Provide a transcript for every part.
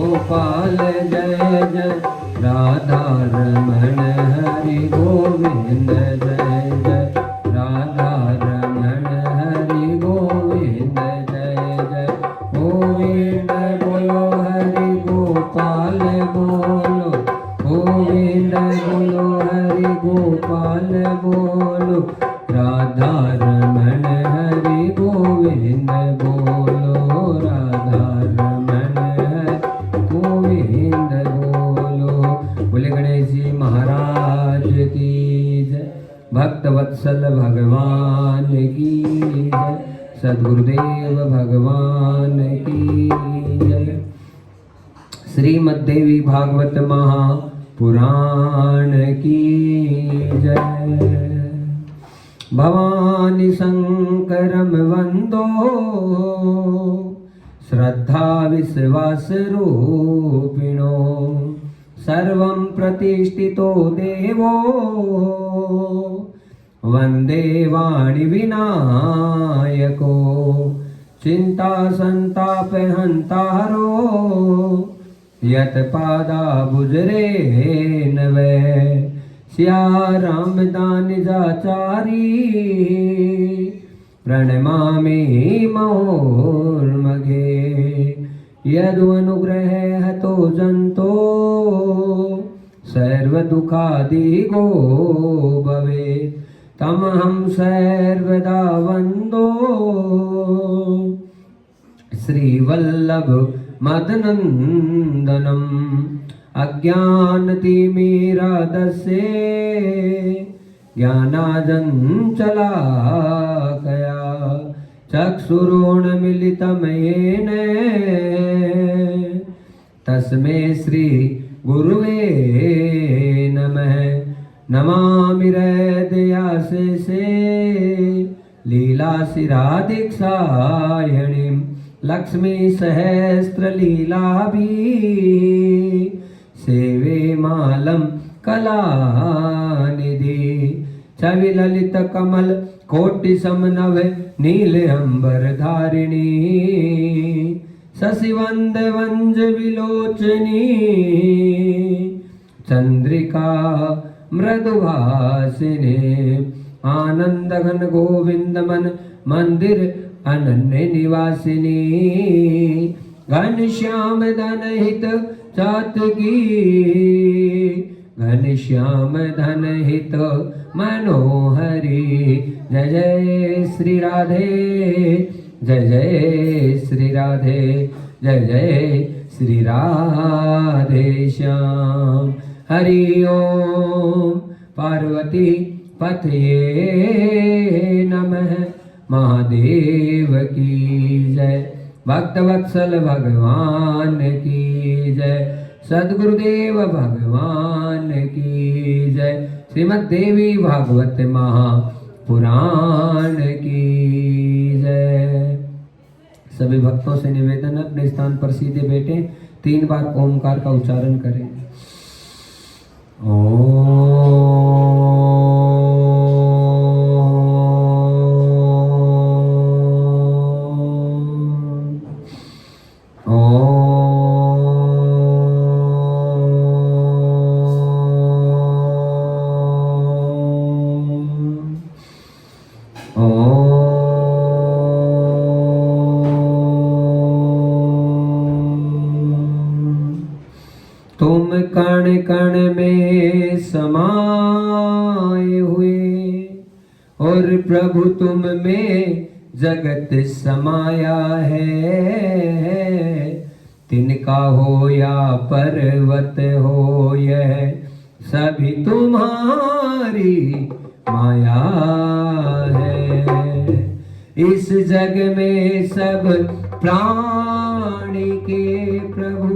गोपाल जय जय राधा रमण हरि गोविंद जय जय राधा रमण हरि गोविंद जय जय गोविंद बोलो हरि गोपाल बोलो गोविंद बोलो हरि गोपाल बोलो राधा रमण हरि गोविंद बोलो राधा रमण हरि गोविंद बोलो। बोले गणेश जी महाराज की जय, भक्त वत्सल भगवान की जय, सद्गुरुदेव भगवान की जय। श्रीमद्देवी भागवत महापुराण की जय। भवानी शंकरम वंदो श्रद्धा विश्वास रूपिणो सर्वं प्रतिष्ठितो देवो वंदे वाणी विनायको चिंता संताप हंतारो यत पादा बुजरे नवे सिया राम दान जाचारी प्रणमामि महोर्मघे यदु अनुग्रह हतो जंतो सर्व दुखादिगो भवे तम हम सर्वदा वंदो श्रीवल्लभ मदनंदनम अज्ञानतिमिरादस्ये ज्ञानाजं चलाकया चक्षुरुन्मीलितं येन तस्मै श्री गुरुवे नमः। नमामि हृदयाशेषे लीलाशिरादिक्षायणीं लक्ष्मी सहस्रलीलाभि सेवे मालं कलानिधि छविललित कमल कोटि समनव नील अंबर धारिणी शशिवंद वंज विलोचनी चंद्रिका मृदुभासिनी आनंद घन गोविंद मन मंदिर अनन्य निवासिनी घनश्याम धन हित चातकी घनश्याम धन हित मनोहरी जय जय श्री राधे जय जय श्री राधे जय जय श्री राधे श्याम। हरि ओम पार्वती पतये नमः महादेव की जय। भक्तवत्सल भगवान की जय, सद्गुरुदेव भगवान की जय। श्रीमद्देवी भागवत महापुराण की जय। सभी भक्तों से निवेदन अपने स्थान पर सीधे बैठे 3 बार ओमकार का उच्चारण करें। तुम कण कण में समाये हुए और प्रभु तुम में जगत समाया है। तिनका हो या पर्वत हो यह सभी तुम्हारी माया है। इस जग में सब प्राणी के प्रभु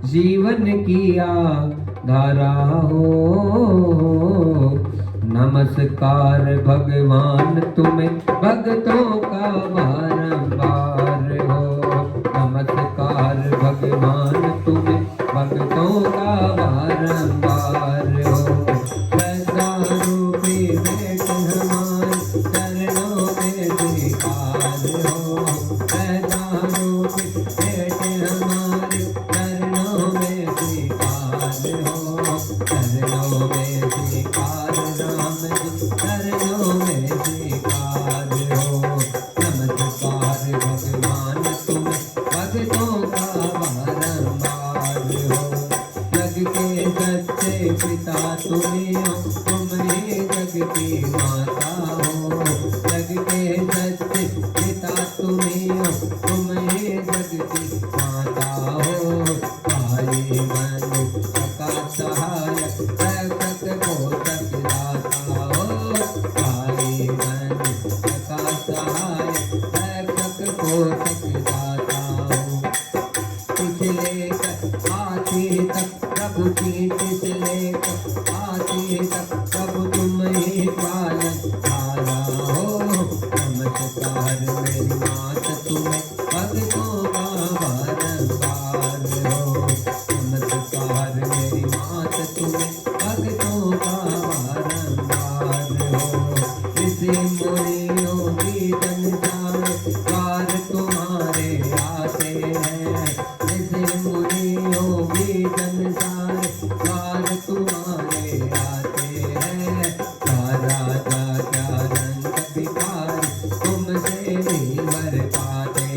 जीवन किया धारा हो। नमस्कार भगवान तुम्हें भक्तों का बारंबार हो। नमस्कार भगवान तुम्हें भक्तों का बारंबार हो। रूपी भेंट हमारे चरणों में स्वीकार हो। रूपी भेंट हमारे चरणों भक्तों का बारंबार हो। जग के सच्चे पिता तुम्हीं हो, तुम ही जग की माता हो। जग के सच्चे पिता तुम्हीं हो, तुम ही जग की माता हो। भाई बंधु सखा सहायक, रक्षक पोषक दाता हो। भाई बंधु सखा सहायक, रक्षक पोषक दाता हो। लेकर आती तक प्रभु की लेकर आती तक प्रभु तुम ही पालन हारा हो। नमस्कार मेरी मात तुम्हें भक्तों का बारंबार हो। नमस्कार मेरी मात तुम्हें भक्तों का बारंबार हो। ऋषि मुनियों की संसार द्वार तुम्हारे आते हैं। ऋषि मुनियों की संसार द्वार तुम्हारे आते हैं। राजा क्या रंग भिखारी तुमसे ही वर पाते।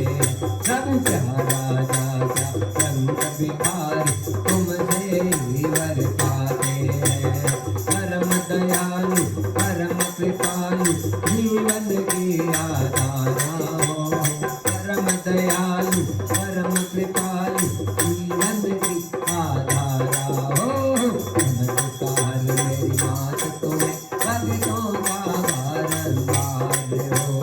सब राजा क्या रंग भिखारी तुमसे ही वर पाते हैं। परम दयालु परम कृपालु जीवन की आधारा हो। परम दयालु परम कृपालु जीवन की आधारा हो। नमस्कार मेरी मात तुम्हें भक्तों का बारंबार हो।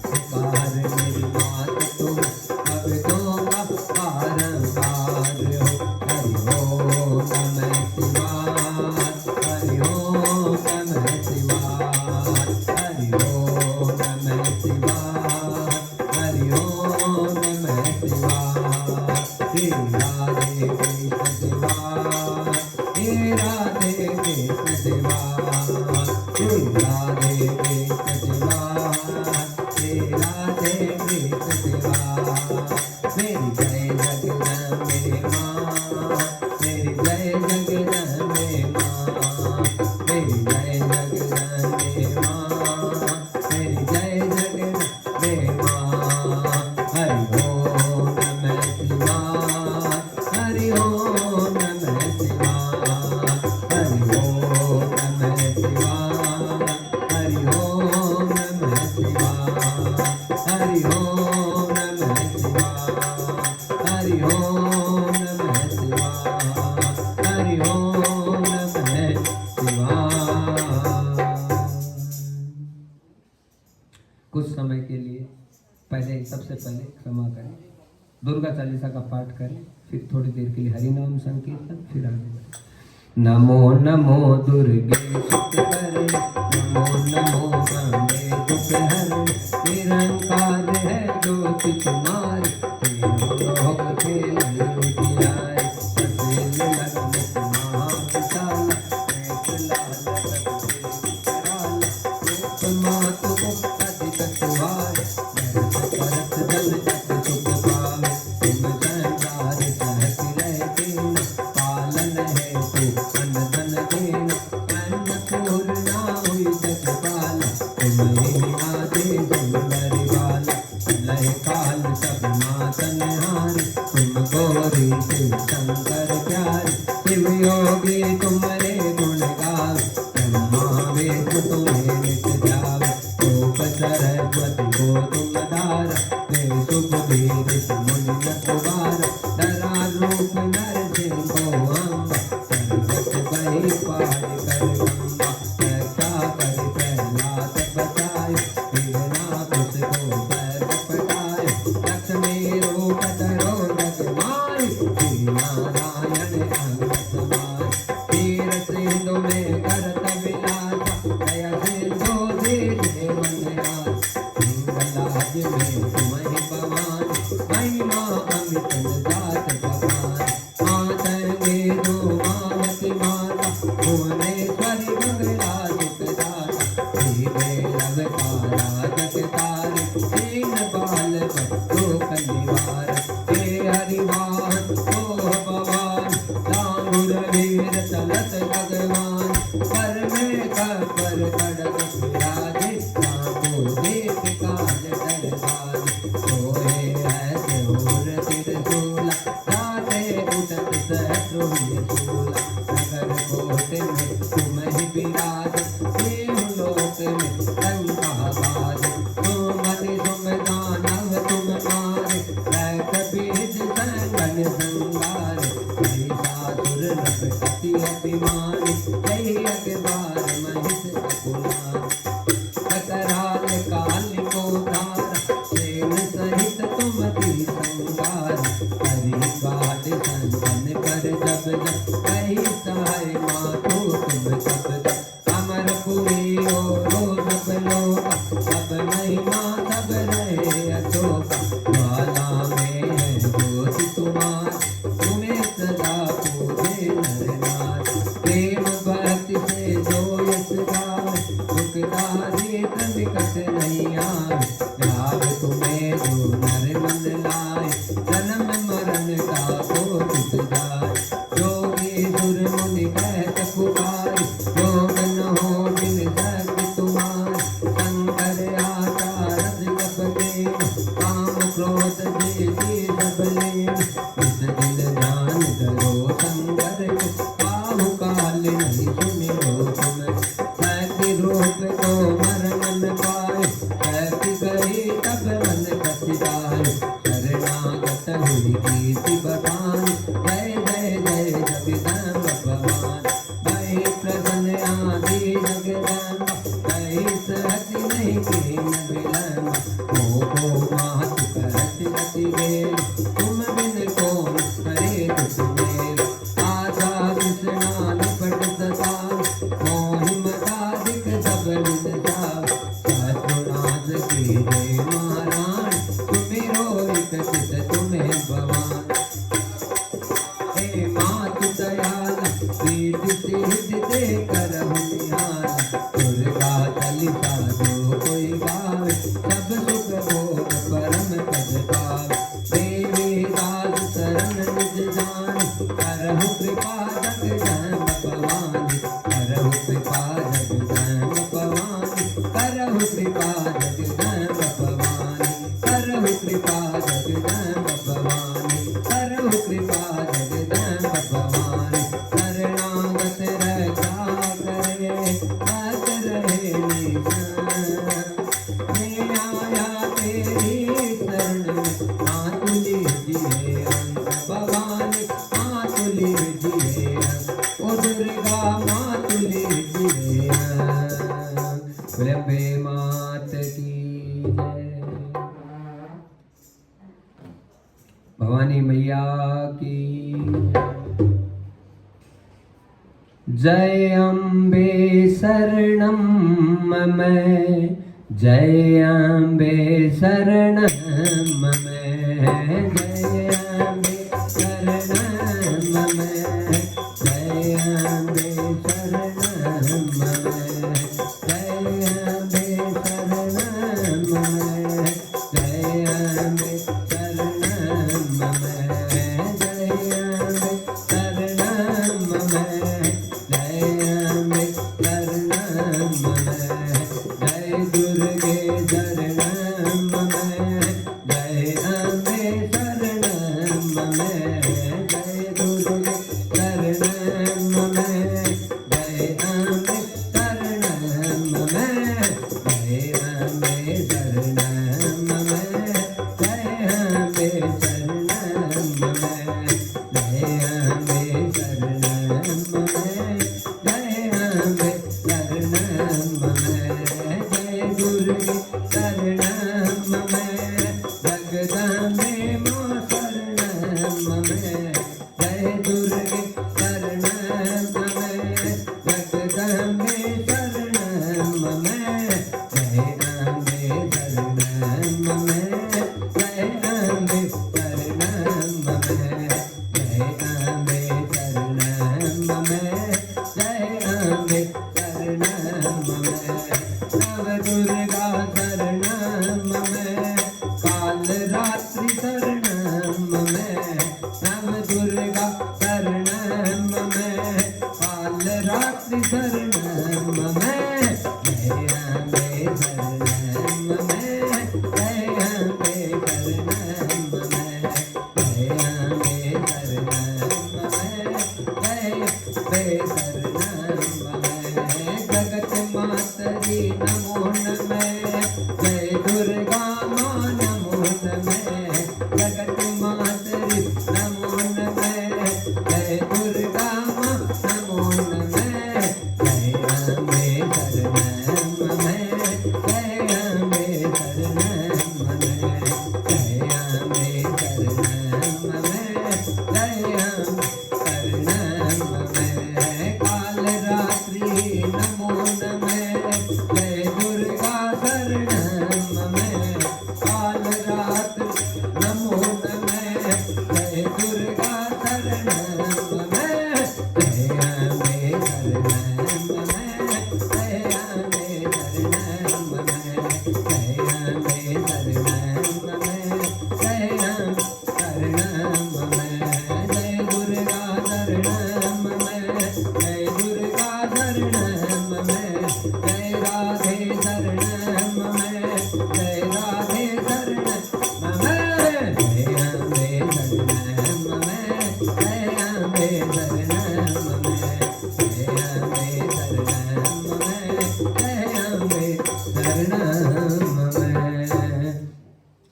नमस्कार मेरी मात तुम्हें भक्तों का बारंबार हो। हरि ओम नमः शिवाय, हरि ओम नमः शिवाय, हरि ओम नमः शिवाय, हरि ओम नमः शिवाय। हे राधे कृष्ण शिवाय, हे राधे कृष्ण शिवाय, हे राधे कृष्ण शिवाय, हे राधे कृष्ण शिवाय। मेरी जय जगदम्बे माँ, मेरी जय जगदम्बे माँ, मेरी जय जगदम्बे माँ, मेरी जय जगदम्बे माँ। हरि ओम नमः शिवाय, हरि ओम नमः शिवाय, हरि ओम नमः शिवाय, हरि ओम नमः शिवाय, हरि ओम नमः शिवाय, हरि ओम नमः शिवाय, हरि ओम नमः शिवाय। कुछ समय के लिए पहले सबसे पहले क्षमा करें, दुर्गा चालीसा का पाठ करें, फिर थोड़ी देर के लिए हरि नाम संकीर्तन, फिर आगे बढ़ें। नमो नमो दुर्गे शुक्र, नमो नमो गंगे दुखहर। निरंकार है ज्योति तुम्हारी, तेरे लोग खेल उजियारे। सफेद लग्न महाविशाल, नेत्र लाल रक्त कराल। रूप मातु को अधिक सुहाए, भरत परत जल जग सुख पावे। तुम संसार सहज रहते न, पालन है तू अन्न धन देना। अन्नपूर्णा हुई जगपाला, तुम ही आदेश सुंदर बाला। लय काल सब मातन हारी, तुम गौरी शिव शंकर प्यारी। शिव योगी तुम्हारे गुण गावे, ब्रह्मा वेद तुम्हें नित जावे। रूप सरस्वती को तुम धारा, दे शुभ धीर मुनि न कुवारा। धरा रूप नरसिंह को अम्बा, पर्वत बही पहाड़ कर गंगा। रक्षा कर प्रहलाद बचाए, बिना कुछ को सर्प पटाए। लक्ष्मी रूप धरो जग माई, श्री नारायण अंग समाए। तीर सिंधु में करत विलासा, दया सिंधु दीजे वनराज। सिंहलाज में तुम्हें भवानी, महिमा अमित जात भगवान। मातंगे दो मावती माता, भुवनेश्वरी मंगला सुखदाता। धीरे लवकारा जगतारी, दीन बाल भक्तों कनिवार। हे हरिवान ओ भगवान, लांगुर वीर चलत भगवान। पर में पर खड़ग विराजे, लांगो देख काज दरबार। सोए ऐसे और बीज संगन संगार, महिषासुर नृपति अभिमानी, जय अखबार महिष अकुलार। टकराल काल को धार, सेन सहित तुम दी संगार, हरि गाढ़ संतन कर जब जब, कही सहाय माधो तुम सब जब। अमरपुरी ओरो सब लोका, सब महिमा सब रहे अशोका, ज्वाला में है ज्योति तुम्हार, तुम्हें सदा पूजे नर नार। प्रेम भक्ति से जो यश गावे, दुखदारी निकट नहीं आवे, लाभ तुम्हें जो नर मन लाए, जन्म मरण का को टूट जाए। जोगी सुर मुनि कहत पुकारि, योग न हो बिन शक्ति तुम्हारी, शंकर आचारज कप देव, काम क्रोध जेति सब लेव। इस दिन ध्यान करो शंकर को, पाहु काल नहीं सुमिरो तुम। शक्ति रूप को मर मन पाए, शक्ति कही तब मन पछताए, शरणागत हुई कीर्ति बखानी, जय जय जय जगदम्ब भवानी। भई प्रसन्न आदि जगदम्ब, कही सहति नहीं कीन विलम्ब। मोहो मातु करत गति वेग, तुम बिन कौन करे दुख मेल। आशा तृष्णा निपट सताव, मोहि मदाधिक सब विद जाव। शत्रुनाश कीजे महाराण, तुमिरो एक चित तुम्हें भवान। हे मातु दयाल, कीर्ति सिद्धि दे करहु निहाल। दुर्गा चलिता जो कोई गावे, सब सुख भोग परम पद पावे। देवी दास शरण निज जान, करहु कृपा जगदम्ब भवानी, करहु कृपा जगदम्ब भवानी, करहु कृपा जगदम्ब भवानी, करहु कृपा जगदम्ब भवानी, करहु कृपा जगदम्ब भवानी। शरणागत रक्षा करे, बस रहे निशान। मैं आया तेरी शरण में, मातु लीजिए अंग भवानी, मातु लीजिए अंग। ओ दुर्गा मातु लीजिए अंग। बोले अम्बे मात की जय, भवानी मैया की जय। अम्बे शरणं मम, जय अम्बे शरणं मम, जय अम्बे शरणं मम, जय अम्बे शरणं मम, जय अम्बे शरणं मम, जय अम्बे शरणं मम, जय अम्बे शरणं मम, जय अम्बे शरणं मम, जय दुर्गे शरणं मम, जय अम्बे शरणं मम, जय दुर्गे शरणं मम, जय अम्बे शरणं मम, जय अम्बे शरणं मम, जय अम्बे शरणं मम, जय अम्बे शरणं मम, जय अम्बे शरणं मम, जय दुर्गे शरणं मम, जगदम्बे मां शरणं मम, जय दुर्गे शरणं मम, जगदम्बे शरणं मम, जय अम्बे शरणं मम, जय अम्बे शरणं मम, जय अम्बे शरणं मम, जय अम्बे शरणं मम। नव दुर्गा शरणं मम, काल रात्रि शरणं मम, नव दुर्गा शरणं मम, काल रात्रि शरणं मम, जय अम्बे शरणं मम, जय अम्बे शरणं मम, जय अम्बे शरणं मम, जय अम्बे शरणं मम। जगत मातरी नमो नमः, जय दुर्गा मां नमो नमः, जगत मां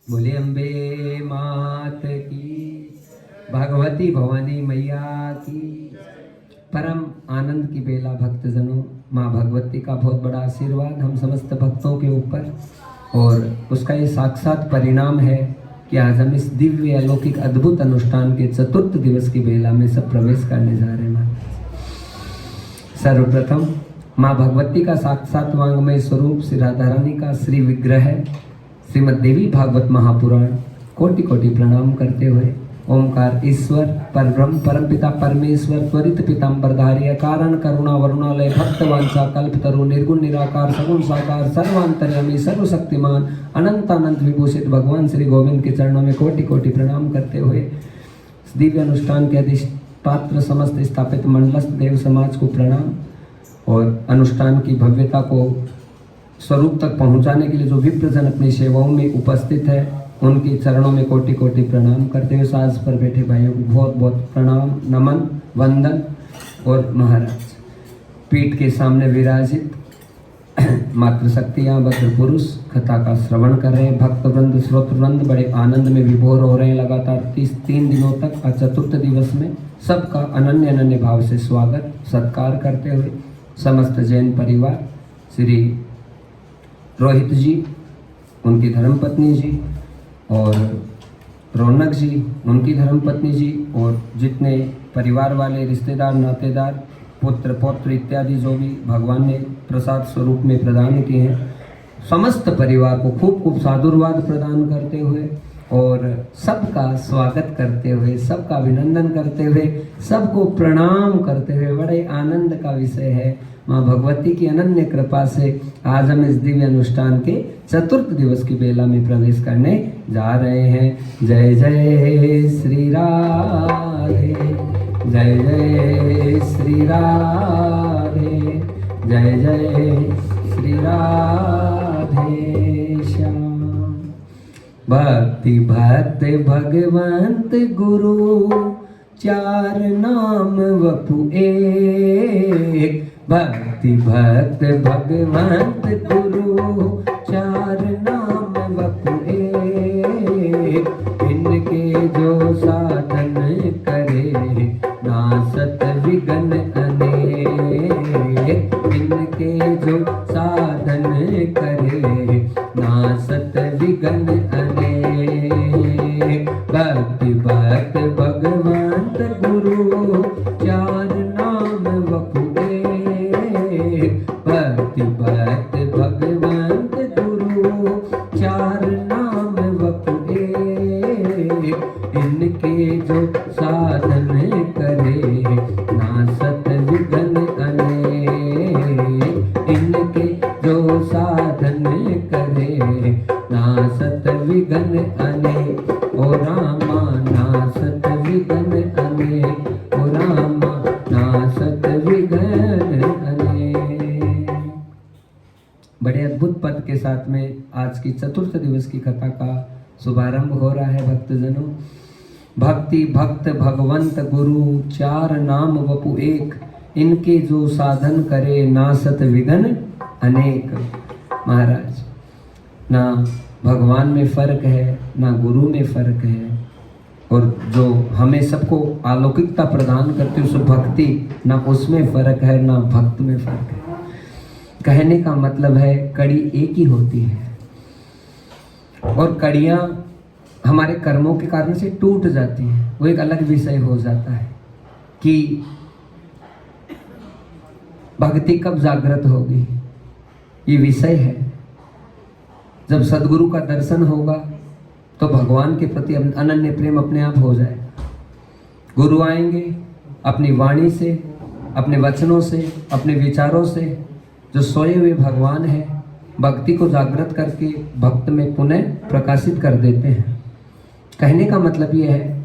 बोले अम्बे मात की, भगवती भवानी मैया की। परम आनंद की बेला भक्तजनों, माँ भगवती का बहुत बड़ा आशीर्वाद हम समस्त भक्तों के ऊपर, और उसका ये साक्षात परिणाम है कि आज हम इस दिव्य अलौकिक अद्भुत अनुष्ठान के चतुर्थ दिवस की बेला में सब प्रवेश करने जा रहे हैं। सर्वप्रथम माँ भगवती का साक्षात वांग्मय स्वरूप श्री राधा रानी का श्री विग्रह श्रीमद् देवी भागवत महापुराण कोटि कोटि प्रणाम करते हुए ओमकार ईश्वर परब्रह्म परमपिता परमेश्वर त्वरित पीताम्बरधारी अकारण करुणा वरुणालय भक्तवांछा कल्पतरु निर्गुण निराकार सगुण साकार सर्वांतर्यामी सर्वशक्तिमान अनंत अनंत विभूषित भगवान श्री गोविंद के चरणों में कोटि कोटि प्रणाम करते हुए दिव्य अनुष्ठान के अधिष्ठात्र समस्त स्थापित मंडलस्थ देव समाज को प्रणाम, और अनुष्ठान की भव्यता को स्वरूप तक पहुंचाने के लिए जो विप्रजन अपनी सेवाओं में उपस्थित है उनके चरणों में कोटि कोटि प्रणाम करते हुए साज पर बैठे भाइयों को बहुत बहुत प्रणाम नमन वंदन। और महाराज पीठ के सामने विराजित मातृशक्तियाँ भद्र पुरुष कथा का श्रवण कर रहे हैं, भक्त वृंद श्रोत वृंद बड़े आनंद में विभोर हो रहे हैं। लगातार 3 दिनों तक आज चतुर्थ दिवस में सबका अनन्य अनन्य भाव से स्वागत सत्कार करते हुए समस्त जैन परिवार, श्री रोहित जी, उनकी धर्मपत्नी जी, और रौनक जी, उनकी धर्मपत्नी जी, और जितने परिवार वाले रिश्तेदार नातेदार पुत्र पौत्र इत्यादि जो भी भगवान ने प्रसाद स्वरूप में प्रदान किए हैं, समस्त परिवार को खूब खूब साधुवाद प्रदान करते हुए और सबका स्वागत करते हुए सबका अभिनंदन करते हुए सबको प्रणाम करते हुए बड़े आनंद का विषय है माँ भगवती की अनन्य कृपा से आज हम इस दिव्य अनुष्ठान के चतुर्थ दिवस की बेला में प्रवेश करने जा रहे हैं। जय जय श्री राधे, जय जय श्री राधे, जय जय श्री राधे श्याम। भक्ति भक्त भगवंत गुरु चार नाम वपु एक, भक्ति भक्त भगवंत गुरु चार नाम वपु एक, इनके जो साधन करे नासत विघ्न अनेक, इनके जो साधन करे नासत विघ्न अनेक। भक्ति भक्त भगवंत गुरु चार नाम वपु एक, भक्ति भक्त भगवंत गुरु चार नाम वपु एक, इनके जो साधन करे नासत विघ्न अनेक, इनके जो साधन करे नासत विघ्न अनेक। ओ रामा नासत विघ्न अनेक, ओ रामा नासत विघ्न अनेक। बड़े अद्भुत पद के साथ में आज की चतुर्थ दिवस की कथा का शुभारंभ हो रहा है भक्तजनों। भक्ति भक्त भगवंत गुरु चार नाम वपु एक, इनके जो साधन करे नासत विघ्न अनेक। महाराज ना भगवान में फर्क है ना गुरु में फर्क है, और जो हमें सबको अलौकिकता प्रदान करती है उस भक्ति, ना उसमें फर्क है ना भक्त में फर्क है। कहने का मतलब है कड़ी एक ही होती है, और कड़ियाँ हमारे कर्मों के कारण से टूट जाती है, वो एक अलग विषय हो जाता है कि भक्ति कब जागृत होगी, ये विषय है। जब सदगुरु का दर्शन होगा तो भगवान के प्रति अनन्य प्रेम अपने आप हो जाएगा। गुरु आएंगे अपनी वाणी से, अपने वचनों से, अपने विचारों से जो सोए हुए भगवान है भक्ति को जागृत करके भक्त में पुनः प्रकाशित कर देते हैं। कहने का मतलब यह है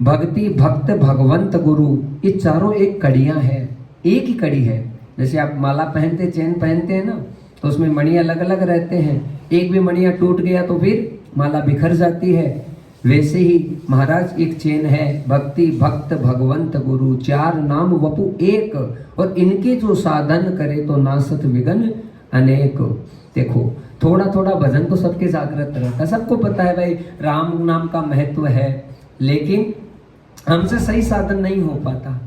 भक्ति, भक्त, भगवंत, गुरु, ये चारों एक कड़ियां हैं, एक ही कड़ी है। जैसे आप माला पहनते, चेन पहनते हैं ना, तो उसमें मणि अलग अलग रहते हैं, एक भी मणिया टूट गया तो फिर माला बिखर जाती है। वैसे ही महाराज एक चेन है, भक्ति, भक्त, भगवंत, गुरु, चार नाम वपु एक, और इनके जो साधन करे तो नासत विघ्न अनेक। देखो थोड़ा थोड़ा भजन तो सबके जागृत रहता है, सबको पता है भाई राम नाम का महत्व है, लेकिन हमसे सही साधन नहीं हो पाता।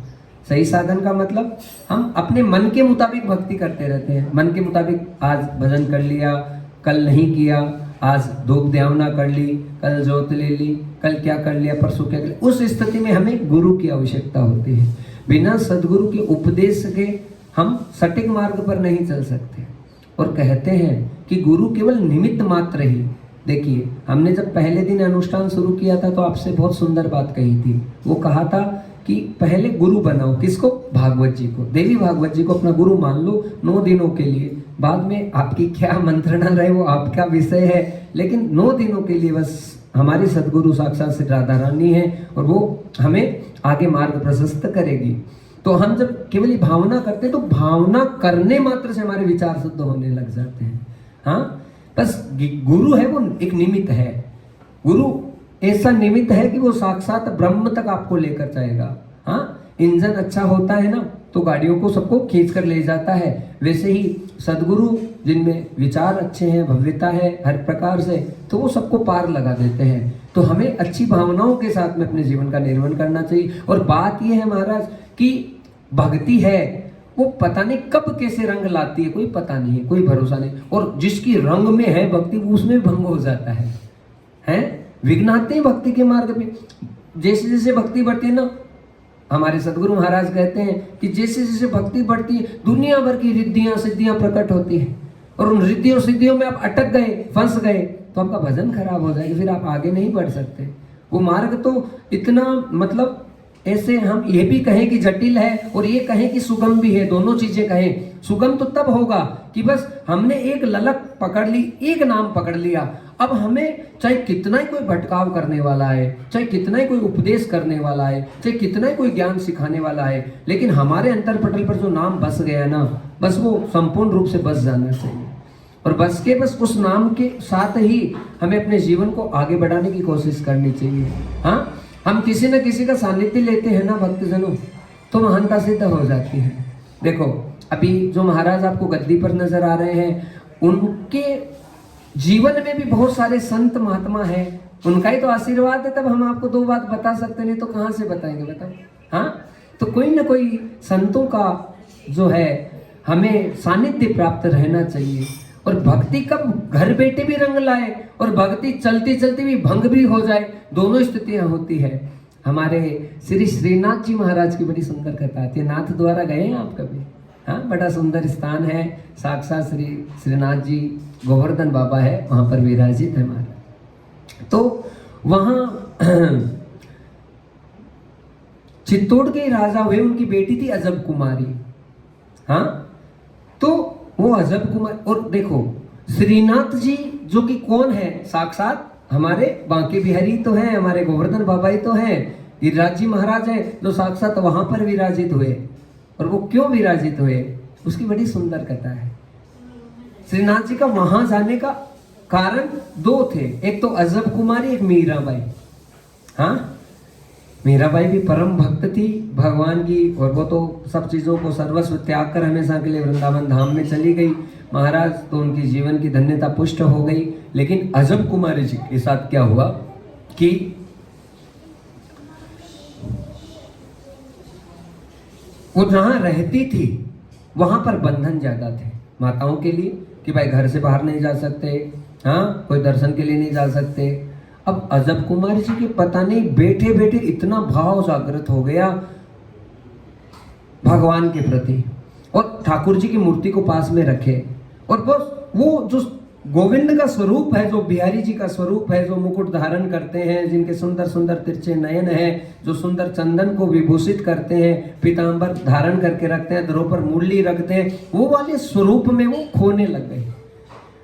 सही साधन का मतलब हम अपने मन के मुताबिक भक्ति करते रहते हैं। मन के मुताबिक आज भजन कर लिया, कल नहीं किया, आज धूप ध्यावना कर ली, कल ज्योत ले ली, कल क्या कर लिया, परसों क्या कर लिया। उस स्थिति में हमें गुरु की आवश्यकता होती है। बिना सदगुरु के उपदेश के हम सटीक मार्ग पर नहीं चल सकते। और कहते हैं कि गुरु केवल निमित्त मात्र ही। देखिए हमने जब पहले दिन अनुष्ठान शुरू किया था तो आपसे बहुत सुंदर बात कही थी। वो कहा था कि पहले गुरु बनाओ, किसको? भागवत जी को, देवी भागवत जी को अपना गुरु मान लो 9 दिनों के लिए। बाद में आपकी क्या मंत्रणा रहे वो आपका विषय है, लेकिन 9 दिनों के लिए बस हमारी सदगुरु साक्षात श्री राधा रानी है और वो हमें आगे मार्ग प्रशस्त करेगी। तो हम जब केवल भावना करते हैं तो भावना करने मात्र से हमारे विचार शुद्ध होने लग जाते हैं। हाँ, बस गुरु है वो एक निमित्त है। गुरु ऐसा निमित्त है कि वो साक्षात ब्रह्म तक आपको लेकर जाएगा। हाँ, इंजन अच्छा होता है ना तो गाड़ियों को सबको खींच कर ले जाता है, वैसे ही सदगुरु जिनमें विचार अच्छे हैं, भव्यता है हर प्रकार से, तो वो सबको पार लगा देते हैं। तो हमें अच्छी भावनाओं के साथ में अपने जीवन का निर्वहन करना चाहिए। और बात ये है महाराज कि भक्ति है वो पता नहीं कब कैसे रंग लाती है, कोई पता नहीं है, कोई भरोसा नहीं। और जिसकी रंग में है भक्ति उसमें भंग हो जाता है? विघ्न आते हैं भक्ति के मार्ग में। जैसे जैसे भक्ति बढ़ती है ना, हमारे सदगुरु महाराज कहते हैं कि जैसे जैसे भक्ति बढ़ती है दुनिया भर की रिद्धियां सिद्धियां प्रकट होती है, और उन रिद्धियों सिद्धियों में आप अटक गए, फंस गए तो आपका भजन खराब हो जाएगा, फिर आप आगे नहीं बढ़ सकते। वो मार्ग तो इतना मतलब ऐसे हम ये भी कहें कि जटिल है और ये कहें कि सुगम भी है, दोनों चीजें कहें। सुगम तो तब होगा कि बस हमने एक ललक पकड़ ली, एक नाम पकड़ लिया। अब हमें चाहे कितना ही कोई भटकाव करने वाला है, चाहे कितना ही कोई उपदेश करने वाला है, चाहे कितना ही कोई ज्ञान सिखाने वाला है, लेकिन हमारे अंतरपटल पर जो नाम बस गया ना, बस वो संपूर्ण रूप से बस जाना चाहिए। और बस के बस उस नाम के साथ ही हमें अपने जीवन को आगे बढ़ाने की कोशिश करनी चाहिए। हाँ, हम किसी न किसी का सानिध्य लेते हैं ना भक्तजनों, तो महानता सिद्ध हो जाती है। देखो अभी जो महाराज आपको गद्दी पर नजर आ रहे हैं, उनके जीवन में भी बहुत सारे संत महात्मा हैं, उनका ही तो आशीर्वाद है, तब हम आपको 2 बात बता सकते, नहीं तो कहाँ से बताएंगे बताओ। हाँ, तो कोई ना कोई संतों का जो है हमें सानिध्य प्राप्त रहना चाहिए। और भक्ति कब घर बैठे भी रंग लाए और भक्ति चलती चलती भी भंग भी हो जाए, दोनों स्थितियां होती है। हमारे श्री श्रीनाथ जी महाराज की बड़ी सुंदर कथा आती है। नाथ द्वारा गए हैं आप कभी? हाँ, बड़ा सुंदर स्थान है, साक्षात श्री श्रीनाथ जी गोवर्धन बाबा है वहां पर विराजित है महाराज। तो वहां चित्तौड़ के राजा हुए, उनकी बेटी थी अजब कुमारी। हाँ, तो वो अजब कुमार, और देखो श्रीनाथ जी जो कि कौन है, साक्षात हमारे बांके बिहारी तो हैं, हमारे गोवर्धन बाबा ही तो हैं, गिरिराज जी महाराज हैं जो साक्षात वहां पर विराजित हुए। और वो क्यों विराजित हुए, उसकी बड़ी सुंदर कथा है। श्रीनाथ जी का वहां जाने का कारण 2 थे, एक तो अजब कुमारी, एक मीराबाई। हाँ, मीराबाई भी परम भक्त थी भगवान की, और वो तो सब चीज़ों को सर्वस्व त्याग कर हमेशा के लिए वृंदावन धाम में चली गई महाराज, तो उनकी जीवन की धन्यता पुष्ट हो गई। लेकिन अजब कुमारी जी के साथ क्या हुआ कि वो जहां रहती थी वहां पर बंधन ज्यादा थे माताओं के लिए, कि भाई घर से बाहर नहीं जा सकते, हाँ, कोई दर्शन के लिए नहीं जा सकते, अब अजब कुमारी जी के पता नहीं बैठे बैठे इतना भाव जागृत हो गया भगवान के प्रति, और ठाकुर जी की मूर्ति को पास में रखे, और बस वो जो गोविंद का स्वरूप है, जो बिहारी जी का स्वरूप है, जो मुकुट धारण करते हैं, जिनके सुंदर सुंदर तिरछे नयन हैं, जो सुंदर चंदन को विभूषित करते हैं, पीतांबर धारण करके रखते हैं, धरों पर मुरली रखते हैं, वो वाले स्वरूप में वो खोने लग गए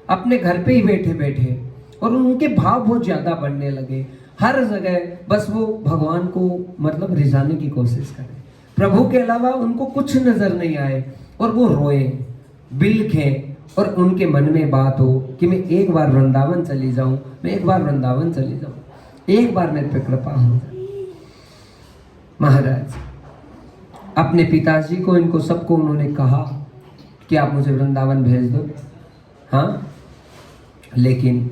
अपने घर पे ही बैठे बैठे, और उनके भाव बहुत ज्यादा बढ़ने लगे। हर जगह बस वो भगवान को मतलब रिझाने की कोशिश करें, प्रभु के अलावा उनको कुछ नजर नहीं आए, और वो रोए बिलखे, और उनके मन में बात हो कि मैं एक बार वृंदावन चली जाऊं, मैं एक बार वृंदावन चली जाऊं, एक बार मेरे पे कृपा हो जाए। महाराज अपने पिताजी को, इनको सबको उन्होंने कहा कि आप मुझे वृंदावन भेज दो, हाँ, लेकिन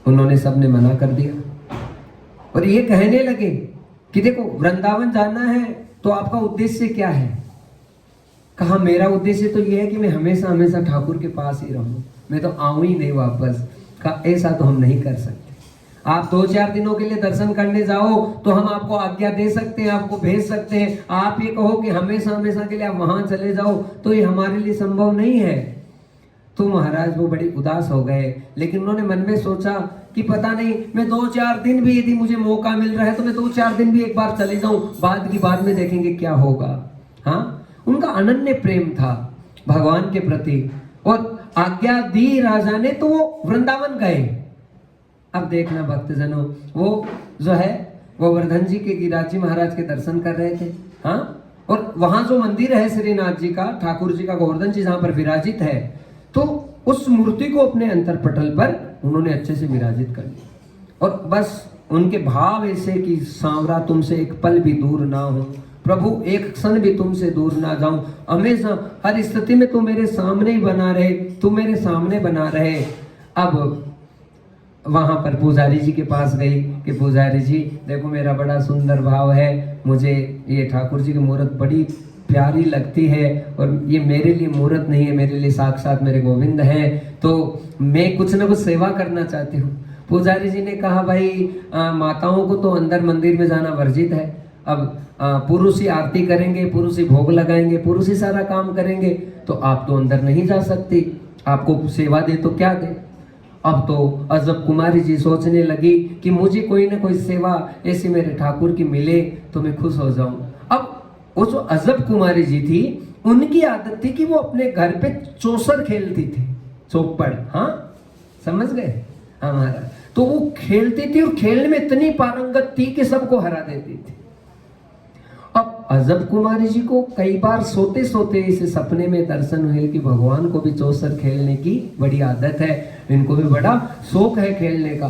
उन्होंने सबने मना कर दिया, और ये कहने लगे कि देखो वृंदावन जाना है तो आपका उद्देश्य क्या है? कहा मेरा उद्देश्य तो ये है कि मैं हमेशा हमेशा ठाकुर के पास ही रहूं, मैं तो आऊं ही नहीं वापस। कहा ऐसा तो हम नहीं कर सकते, आप 2-4 दिनों के लिए दर्शन करने जाओ तो हम आपको आज्ञा दे सकते हैं, आपको भेज सकते हैं। आप ये कहो कि हमेशा हमेशा के लिए आप वहां चले जाओ, तो ये हमारे लिए संभव नहीं है। तो महाराज वो बड़े उदास हो गए, लेकिन उन्होंने मन में सोचा कि पता नहीं, मैं 2-4 दिन भी यदि मुझे मौका मिल रहा है तो मैं 2-4 दिन भी एक बार चले जाऊं, बाद की बाद में देखेंगे क्या होगा। हाँ, उनका अनन्य प्रेम था भगवान के प्रति, और आज्ञा दी राजा ने तो वो वृंदावन गए। अब देखना भक्तजनों, वो जो है गोवर्धन जी के गिरिराज जी महाराज के दर्शन कर रहे थे, हाँ, और वहां जो मंदिर है श्रीनाथ जी का, ठाकुर जी का, गोवर्धन जी जहां पर विराजित है, तो उस मूर्ति को अपने अंतरपटल पर उन्होंने अच्छे से विराजित कर लिया, और बस उनके भाव ऐसे कि सांवरा तुमसे एक पल भी दूर ना हो, प्रभु एक क्षण भी तुमसे दूर ना जाऊं, हमेशा हर स्थिति में तू मेरे सामने ही बना रहे, तू मेरे सामने बना रहे। अब वहां पर पुजारी जी के पास गई कि पुजारी जी देखो मेरा बड़ा सुंदर भाव है, मुझे ये ठाकुर जी की मूर्त बड़ी प्यारी लगती है, और ये मेरे लिए मूर्त नहीं है, मेरे लिए साक्षात मेरे गोविंद हैं, तो मैं कुछ ना कुछ सेवा करना चाहती हूँ। पुजारी जी ने कहा भाई माताओं को तो अंदर मंदिर में जाना वर्जित है, अब पुरुष ही आरती करेंगे, पुरुष ही भोग लगाएंगे, पुरुष ही सारा काम करेंगे, तो आप तो अंदर नहीं जा सकती, आपको सेवा दे तो क्या दे। अब तो अजब कुमारी जी सोचने लगी कि मुझे कोई ना कोई सेवा ऐसी मेरे ठाकुर की मिले तो मैं खुश हो जाऊं। अब वो जो अजब कुमारी जी थी, उनकी आदत थी कि वो अपने घर पे चौसर खेलती थी, चौपड़, हाँ समझ गए हमारा, तो वो खेलती थी और खेलने में इतनी पारंगत थी कि सबको हरा देती थी। अब अजब कुमारी जी को कई बार सोते सोते इसे सपने में दर्शन हुए कि भगवान को भी चौसर खेलने की बड़ी आदत है, इनको भी बड़ा शौक है खेलने का।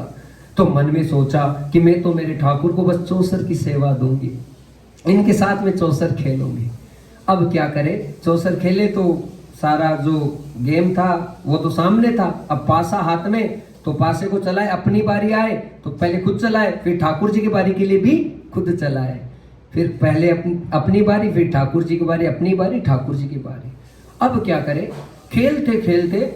तो मन में सोचा कि मैं तो मेरे ठाकुर को बस चौसर की सेवा दूंगी, इनके साथ में चौसर खेलूंगी। अब क्या करे, चौसर खेले तो सारा जो गेम था वो तो सामने था, अब पासा हाथ में, तो पासे को चलाए, अपनी बारी आए तो पहले खुद चलाए, फिर ठाकुर जी की बारी के लिए भी खुद चलाए, फिर पहले अपनी बारी, फिर ठाकुर जी की बारी, अपनी बारी, ठाकुर जी की बारी। अब क्या करे, खेलते खेलते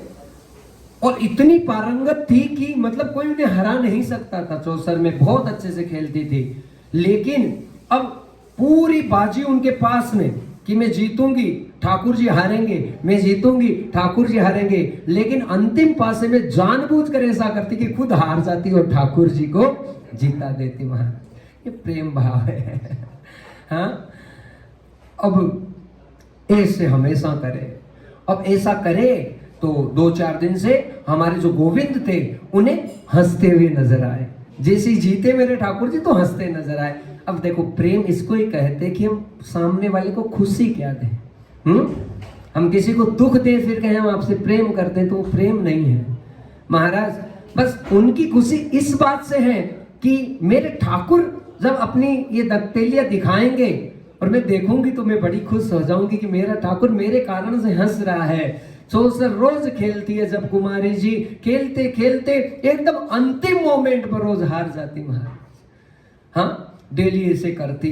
और इतनी पारंगत थी कि मतलब कोई उन्हें हरा नहीं सकता था, चौसर में बहुत अच्छे से खेलती थी। लेकिन अब पूरी बाजी उनके पास में कि मैं जीतूंगी, ठाकुर जी हारेंगे, मैं जीतूंगी, ठाकुर जी हारेंगे। लेकिन अंतिम पासे में जानबूझकर ऐसा करती कि खुद हार जाती और ठाकुर जी को जीता देती। वहां ये प्रेम भाव है। हाँ, अब ऐसे हमेशा करे। अब ऐसा करे तो 2-4 दिन से हमारे जो गोविंद थे उन्हें हंसते हुए नजर आए, जैसे ही जीते मेरे ठाकुर जी तो हंसते नजर आए। अब देखो प्रेम इसको ही कहते कि हम सामने वाले को खुशी क्या दें। हम किसी को दुख दे फिर कहें हम आपसे प्रेम करते हैं, तो वो प्रेम नहीं है महाराज। बस उनकी खुशी इस बात से है कि मेरे ठाकुर जब अपनी ये दक्तेलियां दिखाएंगे और मैं देखूंगी तो मैं बड़ी खुश हो जाऊंगी कि मेरा ठाकुर मेरे कारण से हंस रहा है। चौसर रोज खेलती है जब कुमारी जी, खेलते खेलते एकदम अंतिम मोमेंट पर रोज हार जाती महाराज। हाँ, डेली ऐसे करती।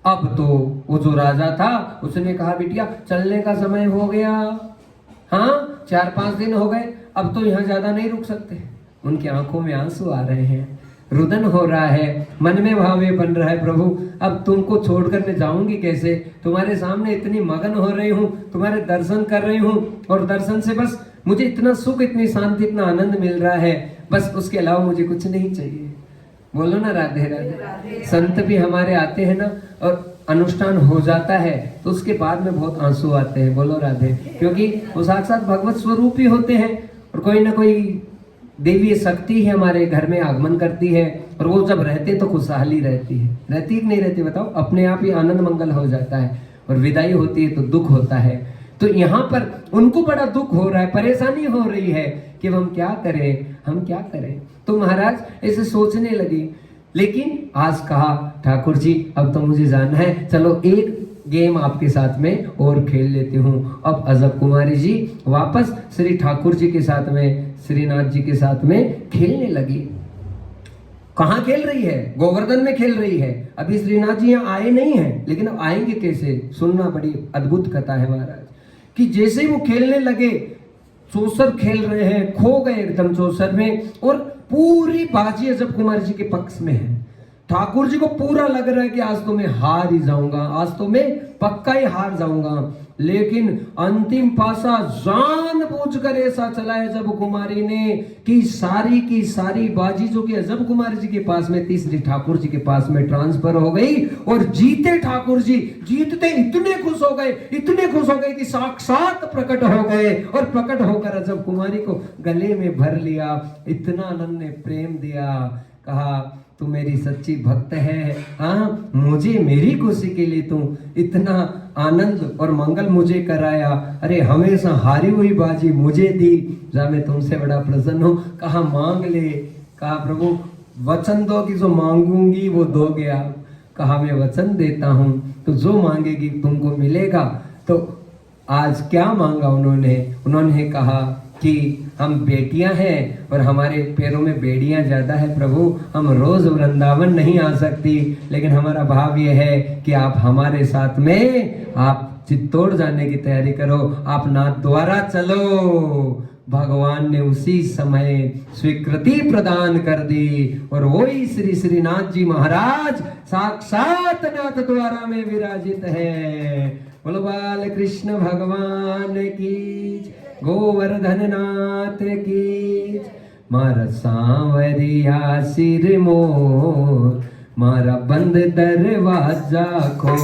अब तो वो जो राजा था उसने कहा बिटिया चलने का समय हो गया, हाँ 4-5 दिन हो गए, अब तो यहाँ ज्यादा नहीं रुक सकते। उनकी आंखों में आंसू आ रहे हैं। रुदन हो रहा है, मन में भाव ये बन रहा है प्रभु अब तुमको छोड़कर मैं जाऊंगी कैसे, तुम्हारे सामने इतनी मगन हो रही हूँ, तुम्हारे दर्शन कर रही हूँ और दर्शन से बस मुझे इतना सुख, इतनी शांति, इतना आनंद मिल रहा है, बस उसके अलावा मुझे कुछ नहीं चाहिए। बोलो ना राधे राधे। संत भी हमारे आते हैं ना और अनुष्ठान हो जाता है तो उसके बाद में बहुत आंसू आते हैं। बोलो राधे, क्योंकि वो साक्षात भगवत स्वरूप ही होते हैं और कोई ना कोई देवी शक्ति है हमारे घर में आगमन करती है और वो जब रहते तो खुशहाली रहती है। रहती कि नहीं रहती बताओ? अपने आप ही आनंद मंगल हो जाता है और विदाई होती है तो दुख होता है। तो यहाँ पर उनको बड़ा दुख हो रहा है, परेशानी हो रही है कि हम क्या करें, हम क्या करें। तो महाराज ऐसे सोचने लगी, लेकिन आज कहा ठाकुर जी अब तो मुझे जाना है, चलो एक गेम आपके साथ में और खेल लेती हूँ। अब अजब कुमारी जी वापस श्री ठाकुर जी के साथ में, श्रीनाथ जी के साथ में खेलने लगी। कहाँ खेल रही है? गोवर्धन में खेल रही है। अभी श्रीनाथ जी यहाँ आए नहीं हैं, लेकिन अब आएंगे कैसे? सुनना, बड़ी अद्भुत कथा है महाराज। कि जैसे ही वो खेलने लगे, चौसर खेल रहे हैं, खो गए एकदम चौसर में और पूरी बाजी अजब कुमार जी के पक्ष में है। ठाकुर जी को पूरा लग रहा है कि आज तो मैं हार ही जाऊंगा, आज तो मैं पक्का ही हार जाऊंगा। लेकिन अंतिम पासा जानबूझकर ऐसा चलाया अजब कुमारी ने कि सारी की सारी बाजी जो कि अजब कुमारी जी के पास में थी, श्री ठाकुर जी के पास में ट्रांसफर हो गई और जीते ठाकुर जी। जीतते इतने खुश हो गए, इतने खुश हो गए कि साक्षात प्रकट हो गए और प्रकट होकर अजब कुमारी को गले में भर लिया। इतना आनंद ने प्रेम दिया, कहा तू मेरी सच्ची भक्त है। हाँ, मुझे मेरी खुशी के लिए तू इतना आनंद और मंगल मुझे कराया। अरे हमेशा हारी हुई बाजी मुझे दी, जा मैं तुमसे बड़ा प्रसन्न हूँ। कहा मांग ले। कहा प्रभु वचन दो कि जो मांगूंगी वो दोगे आप। कहा मैं वचन देता हूँ, तो जो मांगेगी तुमको मिलेगा। तो आज क्या मांगा उन्होंने कहा कि हम बेटियां हैं और हमारे पैरों में बेड़ियां ज्यादा है प्रभु, हम रोज वृंदावन नहीं आ सकती, लेकिन हमारा भाव ये है कि आप हमारे साथ में आप चित्तौड़ जाने की तैयारी करो, आप नाथ द्वारा चलो। भगवान ने उसी समय स्वीकृति प्रदान कर दी और वही श्री श्रीनाथ जी महाराज साक्षात नाथ द्वारा में विराजित है। बोलो बाल कृष्ण भगवान की, गोवर्धन नाथ की। मारा सांवरिया सिर मोर, मारा बंद दरवाजा खोल।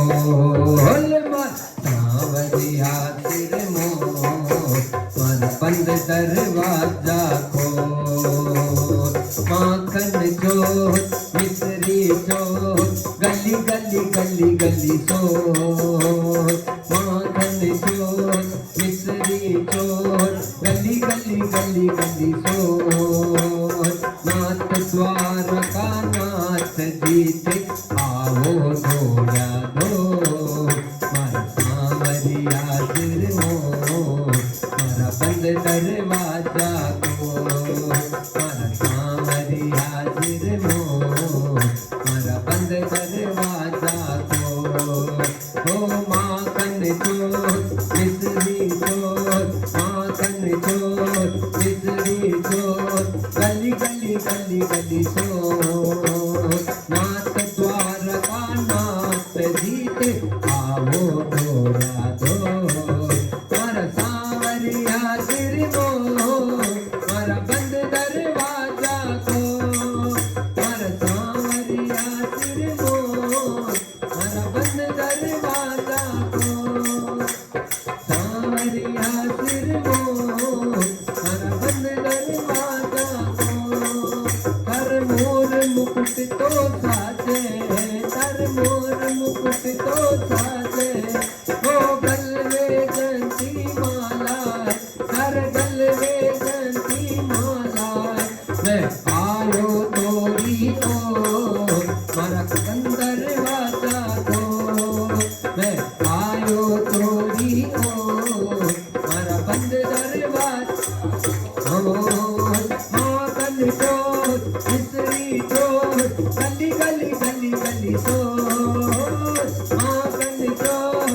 सांवरिया सिर मोर, मारा बंद दरवाजा खोल। माखन जोत मिश्री जोत, गली गली गली गली सोत। माखन जोत मिश्री जोत, गली गली गली गली सोत। नाथ द्वार का नाथ जीते, आओ थोड़ा दो। मारा सांवरिया सिर मोर, मारा बंद दरवाजा खोल। मारा सांवरिया सिर मोर, मारा बंद दरवाजा खोल। ओ माखन जोत मिश्री जोत, माखन जोत मिश्री जोत, गली गली गली गली सोत। नाथ द्वार का नाथ जीते, आओ थोड़ा दो। मारा सांवरिया सिर मोर, मारा बंद दरवाजा खोल। मारा सांवरिया सिर मोर, मारा बंद दरवाजा खोल। सांवरिया सिर मोर, मारा बंद दरवाजा खोल। हर मोर मुकुट तो साजे, हर मोर मुकुट तो साजे। ओ गलवे जंती माला, हर गलवे जंती माला। मैं आयो तोरी ओर, मारा बंद दरवाजा खोल। मैं आयो तोरी ओर, मारा बंद दरवाजा खोल। माखन जोत मिश्री जोत, गली गली गली गली सोत। माखन जोत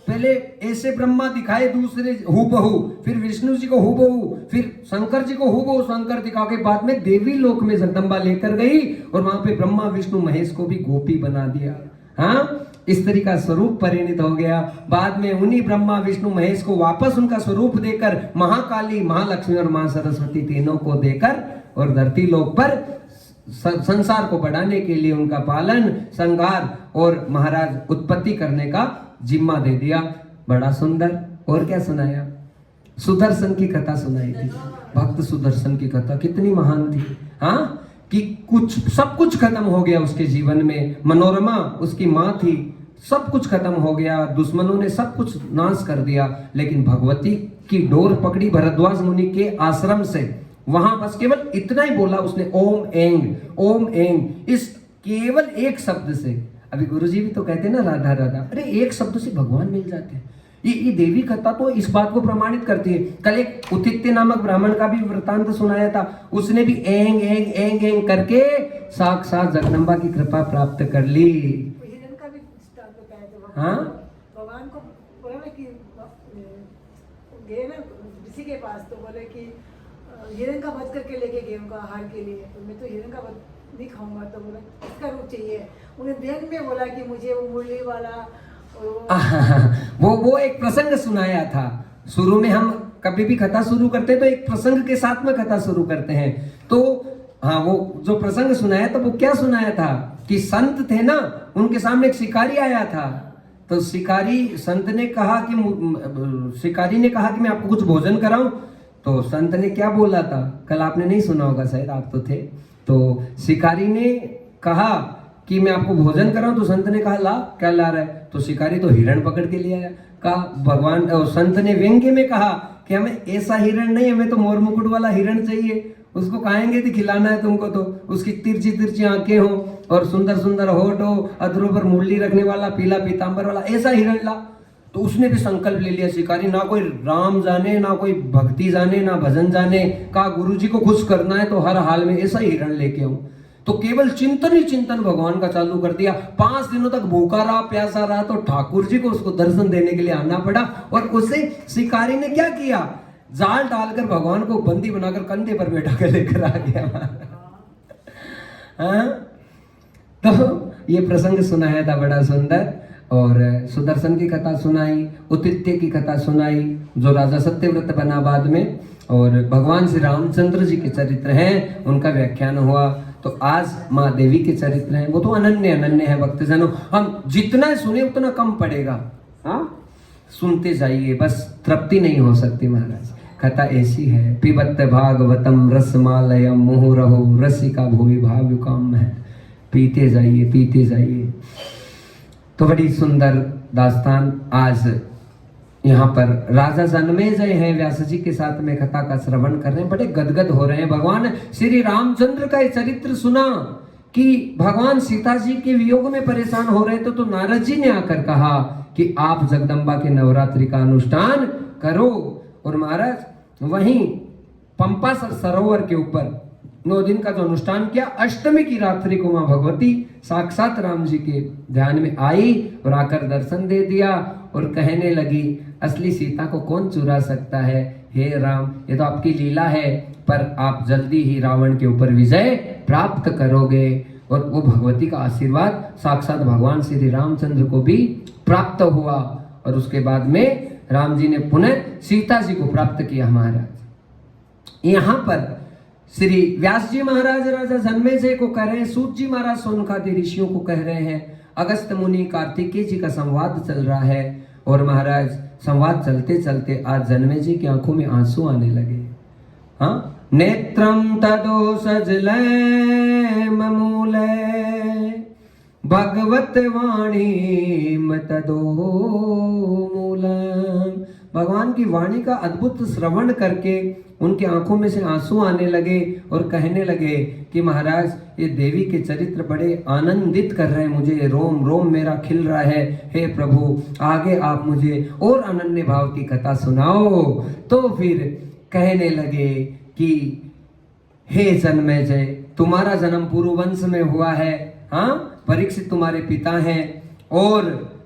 पहले ऐसे ब्रह्मा दिखाए दूसरे हूबहू, फिर विष्णु जी को हूबहू, फिर शंकर जी को हूबहू शंकर दिखा के बाद में देवी लोक में जगदम्बा लेकर गई और वहां पे ब्रह्मा विष्णु महेश को भी गोपी बना दिया। हाँ, इस तरीका स्वरूप परिणित हो गया। बाद में उन्हीं ब्रह्मा विष्णु महेश को वापस उनका स्वरूप देकर महाकाली, महालक्ष्मी और मां सरस्वती तीनों को देकर और धरती लोक पर संसार को बढ़ाने के लिए उनका पालन, संहार और महाराज उत्पत्ति करने का जिम्मा दे दिया। बड़ा सुंदर। और क्या सुनाया? सुदर्शन की कथा सुनाई थी। भक्त सुदर्शन की कथा कितनी महान थी। हाँ, कि कुछ सब कुछ खत्म हो गया उसके जीवन में। मनोरमा उसकी माँ थी, सब कुछ खत्म हो गया, दुश्मनों ने सब कुछ नाश कर दिया, लेकिन भगवती की डोर पकड़ी भरद्वाज मुनि के आश्रम से। वहां बस केवल इतना ही बोला उसने, ओम एंग, ओम एंग। इस केवल एक शब्द से, अभी गुरुजी भी तो कहते हैं ना राधा राधा, अरे एक शब्द से भगवान मिल जाते हैं। ये देवी कथा तो इस बात को प्रमाणित करती है। कल एक उतित्य नामक ब्राह्मण का भी वृतांत सुनाया था, उसने भी एंग एंग एंग एंग करके साक्षात जगदम्बा की कृपा प्राप्त कर ली। हाँ, भगवान को बोला ना कि गए ना ऋषि के पास, तो बोले कि हिरण का वध करके लेके गए उनका आहार के लिए, तो मैं तो हिरण का वध नहीं खाऊंगा, तो बोला इसका रूप चाहिए। उन्हें ध्यान में बोला कि मुझे वो मुरली वाला वो एक प्रसंग सुनाया था। शुरू में हम कभी भी कथा शुरू करते हैं तो एक प्रसंग के साथ में कथा शुरू करते हैं। तो हाँ, वो जो प्रसंग सुनाया था वो क्या सुनाया था कि संत थे ना, उनके सामने एक शिकारी आया था। तो संत ने कहा कि शिकारी ने कहा कि मैं आपको कुछ भोजन कराऊं। तो संत ने क्या बोला था, कल आपने नहीं सुना होगा, शायद आप तो थे। तो शिकारी ने कहा कि मैं आपको भोजन कराऊं। तो संत ने कहा ला, क्या ला रहा है? तो शिकारी तो हिरण पकड़ के ले आया। कहा भगवान, संत ने व्यंग्य में कहा कि हमें ऐसा हिरण नहीं, हमें तो मोर मुकुट वाला हिरण चाहिए। उसको खाएंगे तो खिलाना है तुमको, तो उसकी तिरछी तिरछी आंखें हो और सुंदर सुंदर होठ हो, अधरों पर मुरली रखने वाला, पीला पीतांबर वाला, ऐसा हिरण ला। तो उसने भी संकल्प ले लिया शिकारी, ना कोई राम जाने, ना कोई भक्ति जाने, ना भजन जाने। कहा गुरुजी को खुश करना है तो हर हाल में ऐसा हिरण लेके आऊं। तो केवल चिंतन ही चिंतन भगवान का चालू कर दिया। 5 दिनों तक भूखा रहा, प्यासा रहा, तो ठाकुर जी को उसको दर्शन देने के लिए आना पड़ा। और उसे शिकारी ने क्या किया, जाल डालकर भगवान को बंदी बनाकर कंधे पर बैठा कर लेकर आ गया। हाँ? तो ये प्रसंग सुनाया था बड़ा सुंदर। और सुदर्शन की कथा सुनाई, उतित्य की कथा सुनाई, जो राजा सत्यव्रत बना बाद में, और भगवान श्री रामचंद्र जी के चरित्र हैं उनका व्याख्यान हुआ। तो आज माँ देवी के चरित्र हैं, वो तो अनन्य अनन्य है भक्तजनों। हम जितना सुने उतना कम पड़ेगा। हाँ, सुनते जाइए, बस तृप्ति नहीं हो सकती महाराज। कथा ऐसी है, पिबत भागवतम रसमालयम मुहुरहो रसिका भुवि भाव्युकाम है। पीते जाइए, पीते जाइए। तो बड़ी सुंदर दास्तान आज यहाँ पर राजा जन्मेजय हैं, व्यास जी के साथ में कथा का श्रवण कर रहे हैं, बड़े गदगद हो रहे हैं। भगवान श्री रामचंद्र का चरित्र सुना कि भगवान सीता जी के वियोग में परेशान हो रहे थे, तो नारद जी ने आकर कहा कि आप जगदम्बा के नवरात्रि का अनुष्ठान करो। और महाराज वहीं पंपा सरोवर के ऊपर 9 दिन का जो अनुष्ठान किया, अष्टमी की रात्रि को मां भगवती साक्षात राम जी के ध्यान में आई और आकर दर्शन दे दिया और कहने लगी, असली सीता को कौन चुरा सकता है? हे राम, ये तो आपकी लीला है, पर आप जल्दी ही रावण के ऊपर विजय प्राप्त करोगे। और वो भगवती का आशीर्वाद साक्षात भगवान श्री रामचंद्र को भी प्राप्त हुआ। और उसके बाद में राम जी ने पुनः सीता जी को प्राप्त किया। महाराज यहाँ पर श्री व्यास जी महाराज राजा जन्मेजय को कह रहे हैं, सूत जी महाराज सोनकादि ऋषियों को कह रहे हैं, अगस्त मुनि कार्तिकेय जी का संवाद चल रहा है। और महाराज संवाद चलते चलते आज जन्मेजय की आंखों में आंसू आने लगे। हाँ, नेत्रम तदो सजले ममूले भगवत वाणी तदो मूलम। भगवान की वाणी का अद्भुत श्रवण करके उनके आंखों में से आंसू आने लगे और कहने लगे कि महाराज ये देवी के चरित्र बड़े आनंदित कर रहे हैं मुझे, रोम रोम मेरा खिल रहा है। हे प्रभु, आगे आप मुझे और अनन्य भाव की कथा सुनाओ। तो फिर कहने लगे कि हे जन्मेजय, तुम्हारा जन्म पुरुवंश में हुआ है। हाँ, परीक्षित तुम्हारे पिता हैं और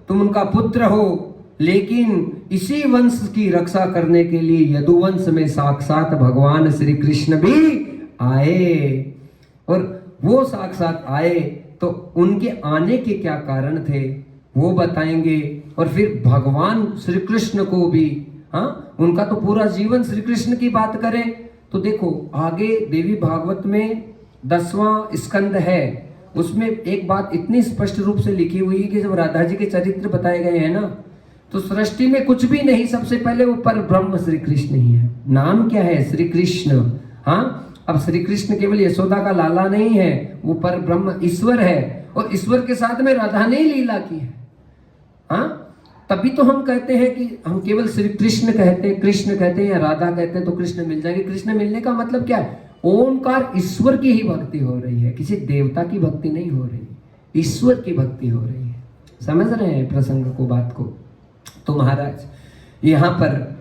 तुम उनका पुत्र हो। लेकिन इसी वंश की रक्षा करने के लिए यदुवंश में साक्षात भगवान श्री कृष्ण भी आए। और वो साक्षात आए तो उनके आने के क्या कारण थे वो बताएंगे। और फिर भगवान श्री कृष्ण को भी, हाँ, उनका तो पूरा जीवन श्री कृष्ण की बात करें तो देखो आगे देवी भागवत में 10वां स्कंद है, उसमें एक बात इतनी स्पष्ट रूप से लिखी हुई है कि जब राधा जी के चरित्र बताए गए हैं ना, तो सृष्टि में कुछ भी नहीं, सबसे पहले वो पर ब्रह्म श्री कृष्ण ही है। नाम क्या है? श्री कृष्ण। हाँ, अब श्री कृष्ण केवल यशोदा का लाला नहीं है, वो पर ब्रह्म ईश्वर है, और ईश्वर के साथ में राधा ने ही लीला की है। हाँ, तभी तो हम कहते हैं कि हम केवल श्री कृष्ण कहते हैं, कृष्ण कहते हैं या राधा कहते हैं तो कृष्ण मिल जाएंगे। कृष्ण मिलने का मतलब क्या है? ओंकार ईश्वर की ही भक्ति हो रही है, किसी देवता की भक्ति नहीं हो रही, ईश्वर की भक्ति हो रही है। समझ रहे हैं प्रसंग को, बात को? तो महाराज यहाँ पर,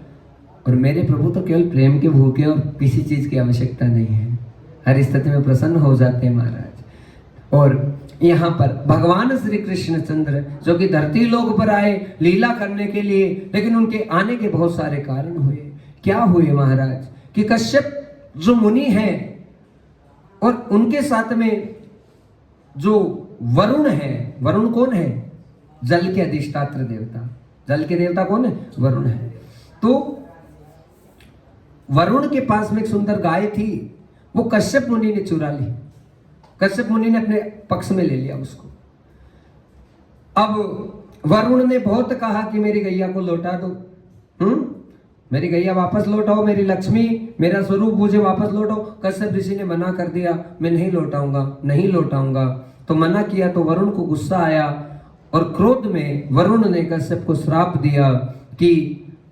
और मेरे प्रभु तो केवल प्रेम के भूखे और किसी चीज की आवश्यकता नहीं है, हर स्थिति में प्रसन्न हो जाते हैं महाराज। और यहाँ पर भगवान श्री कृष्ण चंद्र जो कि धरती लोक पर आए लीला करने के लिए, लेकिन उनके आने के बहुत सारे कारण हुए। क्या हुए महाराज? कि कश्यप जो मुनि है और उनके साथ में जो वरुण है, वरुण कौन है? जल के अधिष्ठात्र देवता। जल के देवता कौन है? वरुण है। तो वरुण के पास में एक सुंदर गाय थी, वो कश्यप मुनि ने चुरा ली। कश्यप मुनि ने अपने पक्ष में ले लिया उसको। अब वरुण ने बहुत कहा कि मेरी गैया को लौटा दो, मेरी गैया वापस लौटाओ, मेरी लक्ष्मी, मेरा स्वरूप मुझे वापस लौटाओ। कश्यप ऋषि ने मना कर दिया, मैं नहीं लौटाऊंगा, नहीं लौटाऊंगा। तो मना किया तो वरुण को गुस्सा आया और क्रोध में वरुण ने कश्यप को श्राप दिया कि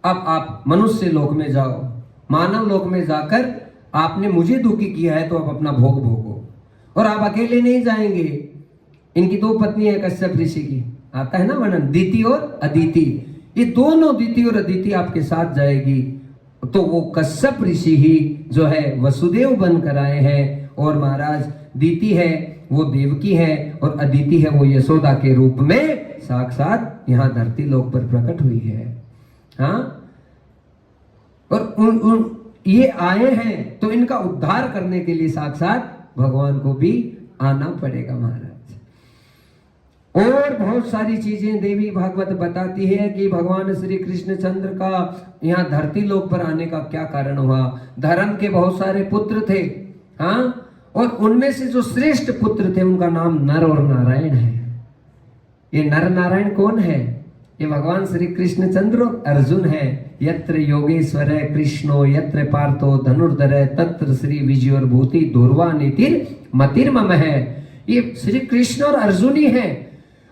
अब आप मनुष्य लोक में जाओ, मानव लोक में जाकर आपने मुझे दुखी किया है तो आप अपना भोग भोगो, और आप अकेले नहीं जाएंगे। इनकी 2 पत्नी है कश्यप ऋषि की, आता है ना वर्णन, दीति और अदिति। ये दोनों दीति और अदिति आपके साथ जाएगी। तो वो कश्यप ऋषि ही जो है वसुदेव बनकर आए हैं, और महाराज दीति है वो देवकी है और अदिति है वो यशोदा के रूप में साक्षात यहाँ धरती लोक पर प्रकट हुई है। हाँ, और ये आए हैं तो इनका उद्धार करने के लिए साक्षात भगवान को भी आना पड़ेगा महाराज। और बहुत सारी चीजें देवी भागवत बताती है कि भगवान श्री कृष्ण चंद्र का यहाँ धरती लोक पर आने का क्या कारण हुआ। धर्म के बहुत सारे पुत्र थे, हाँ, और उनमें से जो श्रेष्ठ पुत्र थे उनका नाम नर और नारायण है। ये नर नारायण कौन है? ये भगवान श्री कृष्ण चंद्र और अर्जुन है। यत्र योगेश्वर कृष्णो यत्र पार्थो धनुर्धर तत्र श्री विजयोर भूति धुर्वा नीतिर मतिर्मम है। ये श्री कृष्ण और अर्जुन ही है,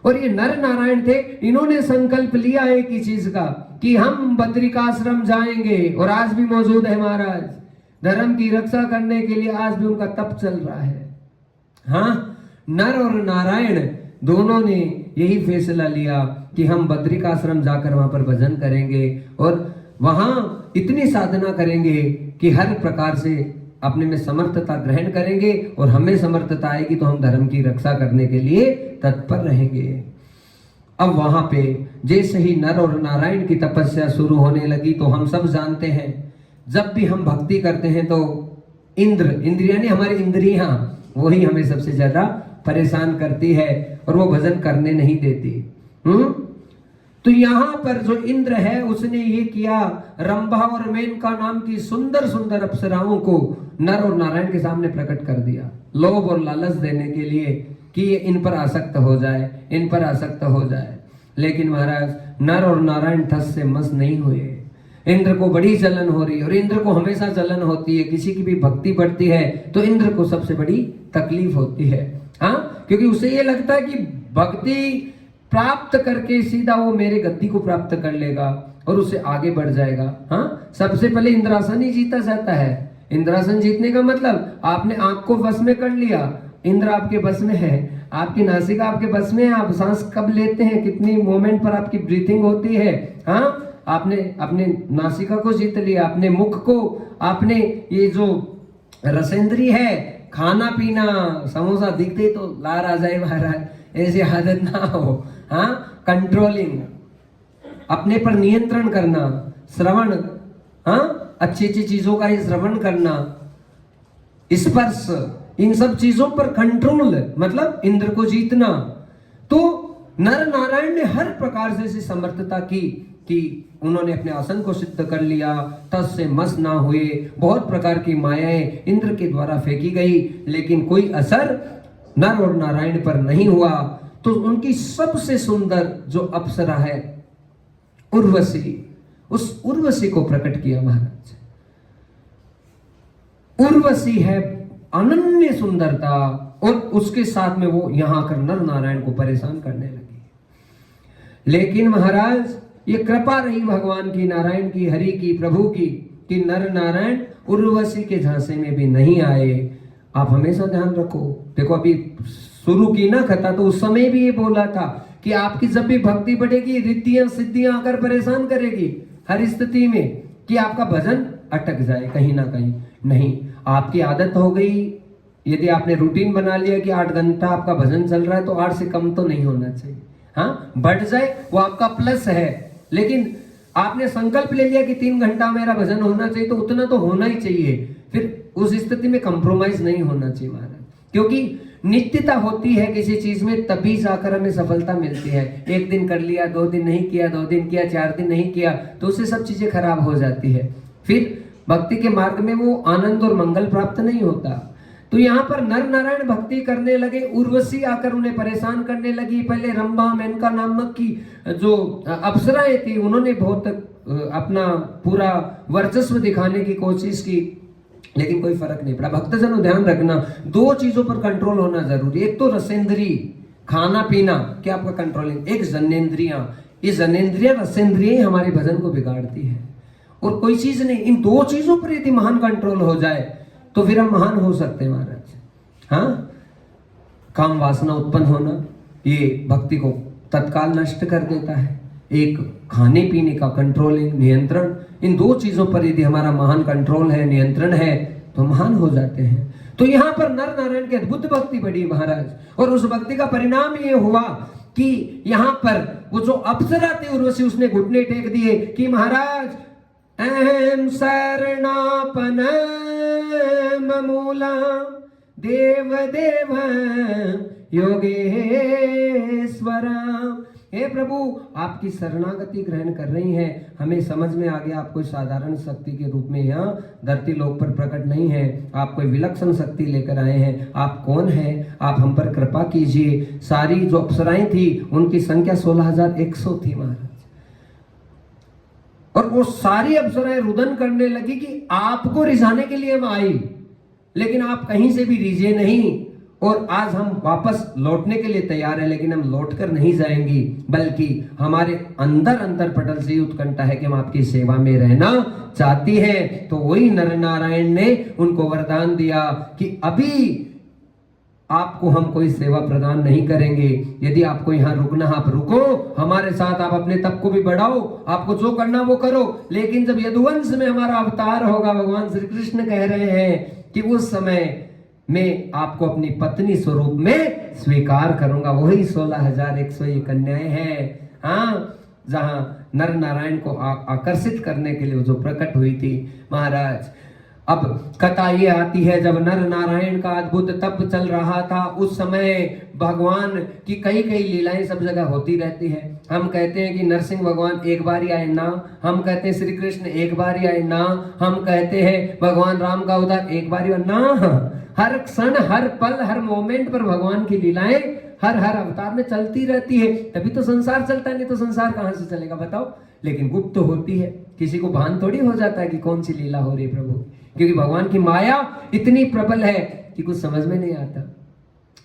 और ये नर नारायण थे। इन्होंने संकल्प लिया एक ही चीज का कि हम बद्रिकाश्रम जाएंगे, और आज भी मौजूद है महाराज। धर्म की रक्षा करने के लिए आज भी उनका तप चल रहा है। हाँ, नर और नारायण दोनों ने यही फैसला लिया कि हम बद्रिकाश्रम जाकर वहां पर भजन करेंगे और वहां इतनी साधना करेंगे कि हर प्रकार से अपने में समर्थता ग्रहण करेंगे, और हमें समर्थता आएगी तो हम धर्म की रक्षा करने के लिए तत्पर रहेंगे। अब वहां पे जैसे ही नर और नारायण की तपस्या शुरू होने लगी, तो हम सब जानते हैं जब भी हम भक्ति करते हैं तो इंद्रियां नहीं, हमारी इंद्रियां वही हमें सबसे ज्यादा परेशान करती है और वो भजन करने नहीं देती। तो यहाँ पर जो इंद्र है उसने ये किया, रंभा और मेनका नाम की सुंदर सुंदर अप्सराओं को नर और नारायण के सामने प्रकट कर दिया, लोभ और लालच देने के लिए कि ये इन पर आसक्त हो जाए, इन पर आसक्त हो जाए। लेकिन महाराज नर और नारायण ठस से मस नहीं हुए। इंद्र को बड़ी जलन हो रही है, और इंद्र को हमेशा जलन होती है। किसी की भी भक्ति बढ़ती है तो इंद्र को सबसे बड़ी तकलीफ होती है, हाँ, क्योंकि उसे ये लगता है कि भक्ति प्राप्त करके सीधा वो मेरे गद्दी को प्राप्त कर लेगा और उससे आगे बढ़ जाएगा। हाँ, सबसे पहले इंद्रासन ही जीता जाता है। इंद्रासन जीतने का मतलब आपने आंख को बस में कर लिया, इंद्र आपके बस में है, आपकी नासिका आपके बस में है, आप सांस कब लेते हैं, कितनी मोमेंट पर आपकी ब्रीथिंग होती है। हाँ, आपने अपने नासिका को जीत लिया, अपने मुख को, आपने ये जो रसेंद्री है, खाना पीना, समोसा दिखते तो लार आ जाए महाराज, ऐसी आदत ना हो। हाँ, कंट्रोलिंग। अपने पर नियंत्रण करना, श्रवण, हाँ, अच्छी अच्छी चीजों का ही श्रवण करना, स्पर्श, इन सब चीजों पर कंट्रोल, मतलब इंद्र को जीतना। तो नर नारायण ने हर प्रकार से ऐसी समर्थता की कि उन्होंने अपने आसन को सिद्ध कर लिया, तस से मस ना हुए, बहुत प्रकार की मायाएं इंद्र के द्वारा फेंकी गई, लेकिन कोई असर नर और नारायण पर नहीं हुआ। तो उनकी सबसे सुंदर जो अप्सरा है उर्वशी, उस उर्वशी को प्रकट किया महाराज। उर्वशी है अनन्य सुंदरता, और उसके साथ में वो यहां आकर नर नारायण को परेशान करने लगी। लेकिन महाराज ये कृपा रही भगवान की, नारायण की, हरि की, प्रभु की, कि नर नारायण उर्वशी के झांसे में भी नहीं आए। आप हमेशा ध्यान रखो, देखो अभी शुरू की ना कथा, तो उस समय भी ये बोला था कि आपकी जब भी भक्ति बढ़ेगी, रिद्धियां सिद्धियां आकर परेशान करेगी हर स्थिति में, कि आपका भजन अटक जाए कहीं ना कहीं। नहीं, आपकी आदत हो गई, यदि आपने रूटीन बना लिया कि 8 घंटा आपका भजन चल रहा है, तो 8 से कम तो नहीं होना चाहिए। हाँ, बढ़ जाए वो आपका प्लस है, लेकिन आपने संकल्प ले लिया कि 3 घंटा मेरा भजन होना चाहिए, तो उतना तो होना ही चाहिए। फिर उस स्थिति में कंप्रोमाइज नहीं होना चाहिए महाराज, क्योंकि नित्यता होती है किसी चीज में, तभी जाकर हमें सफलता मिलती है। एक दिन कर लिया, 2 दिन नहीं किया, 2 दिन किया, 4 दिन नहीं किया, तो उससे सब चीजें खराब हो जाती है। फिर भक्ति के मार्ग में वो आनंद और मंगल प्राप्त नहीं होता। तो यहाँ पर नर नारायण भक्ति करने लगे, उर्वशी आकर उन्हें परेशान करने लगी। पहले रंभा, मेनका नामक की जो अप्सराएं थी, उन्होंने बहुत अपना पूरा वर्चस्व दिखाने की कोशिश की, लेकिन कोई फर्क नहीं पड़ा। भक्तजनों ध्यान रखना, 2 चीजों पर कंट्रोल होना जरूरी। एक तो रसेंद्री, खाना पीना, क्या आपका कंट्रोलिंग, एक जनेंद्रियां। ये जनेंद्रियां रसेंद्रियां ही हमारे भजन को बिगाड़ती है, और कोई चीज नहीं। इन 2 चीजों पर यदि महान कंट्रोल हो जाए तो फिर हम महान हो सकते हैं महाराज। हाँ, काम वासना उत्पन्न होना ये भक्ति को तत्काल नष्ट कर देता है। एक खाने पीने का कंट्रोलिंग, नियंत्रण, इन 2 चीजों पर यदि हमारा महान कंट्रोल है, नियंत्रण है, तो महान हो जाते हैं। तो यहाँ पर नर नारायण की अद्भुत भक्ति बढ़ी महाराज, और उस भक्ति का परिणाम ये हुआ कि यहाँ पर वो जो अप्सरा थी उर्वशी, उसने घुटने टेक दिए कि महाराज अहम शरणापन मूला देव देव योगेश्वर। हे प्रभु, आपकी शरणागति ग्रहण कर रही हैं, हमें समझ में आ गया आप कोई साधारण शक्ति के रूप में यहाँ धरती लोक पर प्रकट नहीं है, आप कोई विलक्षण शक्ति लेकर आए हैं। आप कौन हैं? आप हम पर कृपा कीजिए। सारी जो अप्सराएं थी उनकी संख्या 16,100 थी महाराज, और वो सारी अप्सराएं रुदन करने लगी कि आपको रिझाने के लिए हम आई, लेकिन आप कहीं से भी रिझे नहीं, और आज हम वापस लौटने के लिए तैयार हैं, लेकिन हम लौट कर नहीं जाएंगी, बल्कि हमारे अंदर अंतर पटल से उत्कंठा है कि हम आपकी सेवा में रहना चाहती हैं। तो वही नर नारायण ने उनको वरदान दिया कि अभी आपको हम कोई सेवा प्रदान नहीं करेंगे, यदि आपको यहाँ रुकना आप रुको, हमारे साथ आप अपने तप को भी बढ़ाओ, आपको जो करना वो करो, लेकिन जब यदुवंश में हमारा अवतार होगा, भगवान श्री कृष्ण कह रहे हैं कि उस समय मैं आपको अपनी पत्नी स्वरूप में स्वीकार करूंगा। वही 16,100 ये कन्याएं हैं, हाँ, जहां नर नारायण को आकर्षित करने के लिए जो प्रकट हुई थी महाराज। अब कथा ये आती है, जब नर नारायण का अद्भुत तप चल रहा था, उस समय भगवान की कई कई लीलाएं सब जगह होती रहती है। हम कहते हैं कि नरसिंह भगवान एक बार ही आए ना, हम कहते हैं श्री कृष्ण एक बार ही आए ना, हम कहते हैं भगवान राम का अवतार एक बार ही ना। हर क्षण, हर पल, हर मोमेंट पर भगवान की लीलाएं हर अवतार में चलती रहती है, तभी तो संसार चलता है, नहीं तो संसार कहां से चलेगा बताओ। लेकिन गुप्त तो होती है, किसी को भान थोड़ी हो जाता है कि कौन सी लीला हो रही है प्रभु, क्योंकि भगवान की माया इतनी प्रबल है कि कुछ समझ में नहीं आता।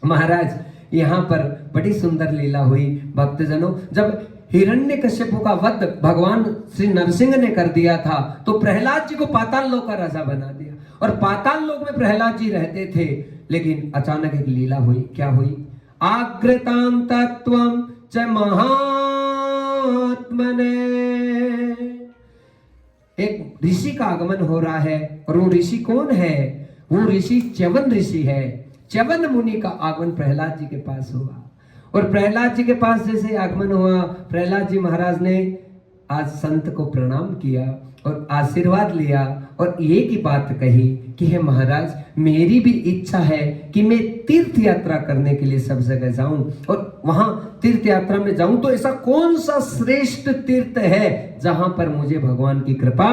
महाराज यहाँ पर बड़ी सुंदर लीला हुई भक्तजनों। जब हिरण्यकश्यप का वध भगवान श्री नरसिंह ने कर दिया था, तो प्रहलाद जी को पाताल लोक का राजा बना दिया, और पाताल लोक में प्रहलाद जी रहते थे। लेकिन अचानक एक लीला हुई। क्या हुई? आग्रताम तत्वम च महात्मने, एक ऋषि का आगमन हो रहा है, और वो ऋषि कौन है? वो ऋषि च्यवन ऋषि है। च्यवन मुनि का आगमन प्रहलाद जी के पास हुआ, और प्रहलाद जी के पास जैसे आगमन हुआ, प्रहलाद जी महाराज ने आज संत को प्रणाम किया और आशीर्वाद लिया और एक ही बात कही कि हे महाराज, मेरी भी इच्छा है कि मैं तीर्थ यात्रा करने के लिए सब जगह जाऊं और वहां तीर्थ यात्रा में जाऊं तो ऐसा कौन सा श्रेष्ठ तीर्थ है जहां पर मुझे भगवान की कृपा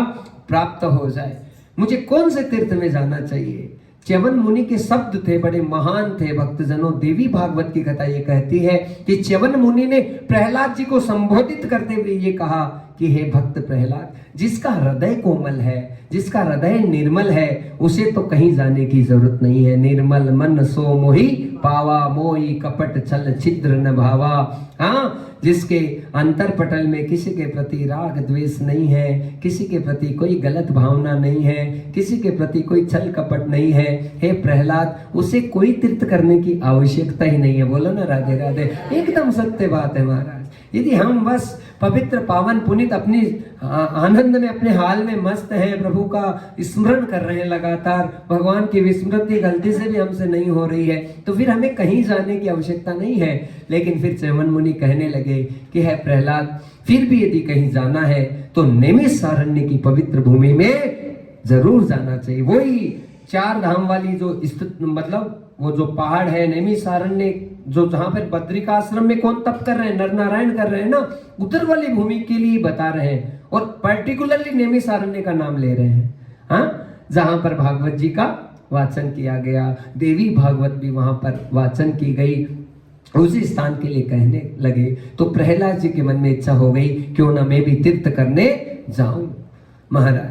प्राप्त हो जाए, मुझे कौन से तीर्थ में जाना चाहिए। च्यवन मुनि के शब्द थे, बड़े महान थे भक्तजनों। देवी भागवत की कथा ये कहती है कि च्यवन मुनि ने प्रहलाद जी को संबोधित करते हुए ये कहा कि हे भक्त प्रहलाद, जिसका हृदय कोमल है, जिसका हृदय निर्मल है, उसे तो कहीं जाने की जरूरत नहीं है। निर्मल मन सो मोहि पावा, मोहि कपट छल छिद्र न भावा। हाँ, जिसके अंतर पटल में किसी के प्रति राग द्वेष नहीं है, किसी के प्रति कोई गलत भावना नहीं है, किसी के प्रति कोई छल कपट नहीं है, हे प्रहलाद, उसे कोई तीर्थ करने की आवश्यकता ही नहीं है। बोलो ना राधे राधे, एकदम सत्य बात है महाराज। यदि हम बस पवित्र पावन पुनीत अपनी आनंद में अपने हाल में मस्त हैं, प्रभु का स्मरण कर रहे हैं लगातार, भगवान की विस्मृति गलती से भी हमसे नहीं हो रही है, तो फिर हमें कहीं जाने की आवश्यकता नहीं है। लेकिन फिर च्यवन मुनि कहने लगे कि है प्रहलाद, फिर भी यदि कहीं जाना है तो नैमिषारण्य की पवित्र भूमि में जरूर जाना चाहिए। वही चार धाम वाली जो मतलब वो जो पहाड़ है नैमिषारण्य, जो जहां पर बद्रिकाश्रम में कौन तप कर रहे हैं, नर नारायण कर रहे हैं ना, उधर वाली भूमि के लिए बता रहे हैं और पर्टिकुलरली नैमिषारण्य का नाम ले रहे हैं। हाँ, जहां पर भागवत जी का वाचन किया गया, देवी भागवत भी वहां पर वाचन की गई, उसी स्थान के लिए कहने लगे। तो प्रहलाद जी के मन में इच्छा हो गई, क्यों ना मैं भी तीर्थ करने जाऊं। महाराज,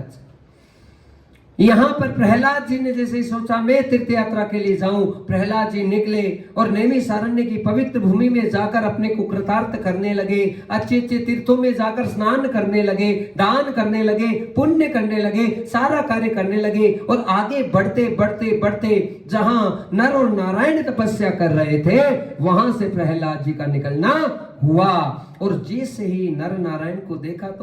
यहां पर प्रहलाद जी ने जैसे सोचा मैं तीर्थ यात्रा के लिए जाऊं, प्रहलाद जी निकले और नैमिषारण्य की पवित्र भूमि में जाकर अपने को कृतार्थ करने लगे। अच्छे अच्छे तीर्थों में जाकर स्नान करने लगे, दान करने लगे, पुण्य करने लगे, सारा कार्य करने लगे और आगे बढ़ते बढ़ते बढ़ते जहां नर और नारायण तपस्या कर रहे थे, वहां से प्रहलाद जी का निकलना हुआ। और जैसे ही नर नारायण को देखा तो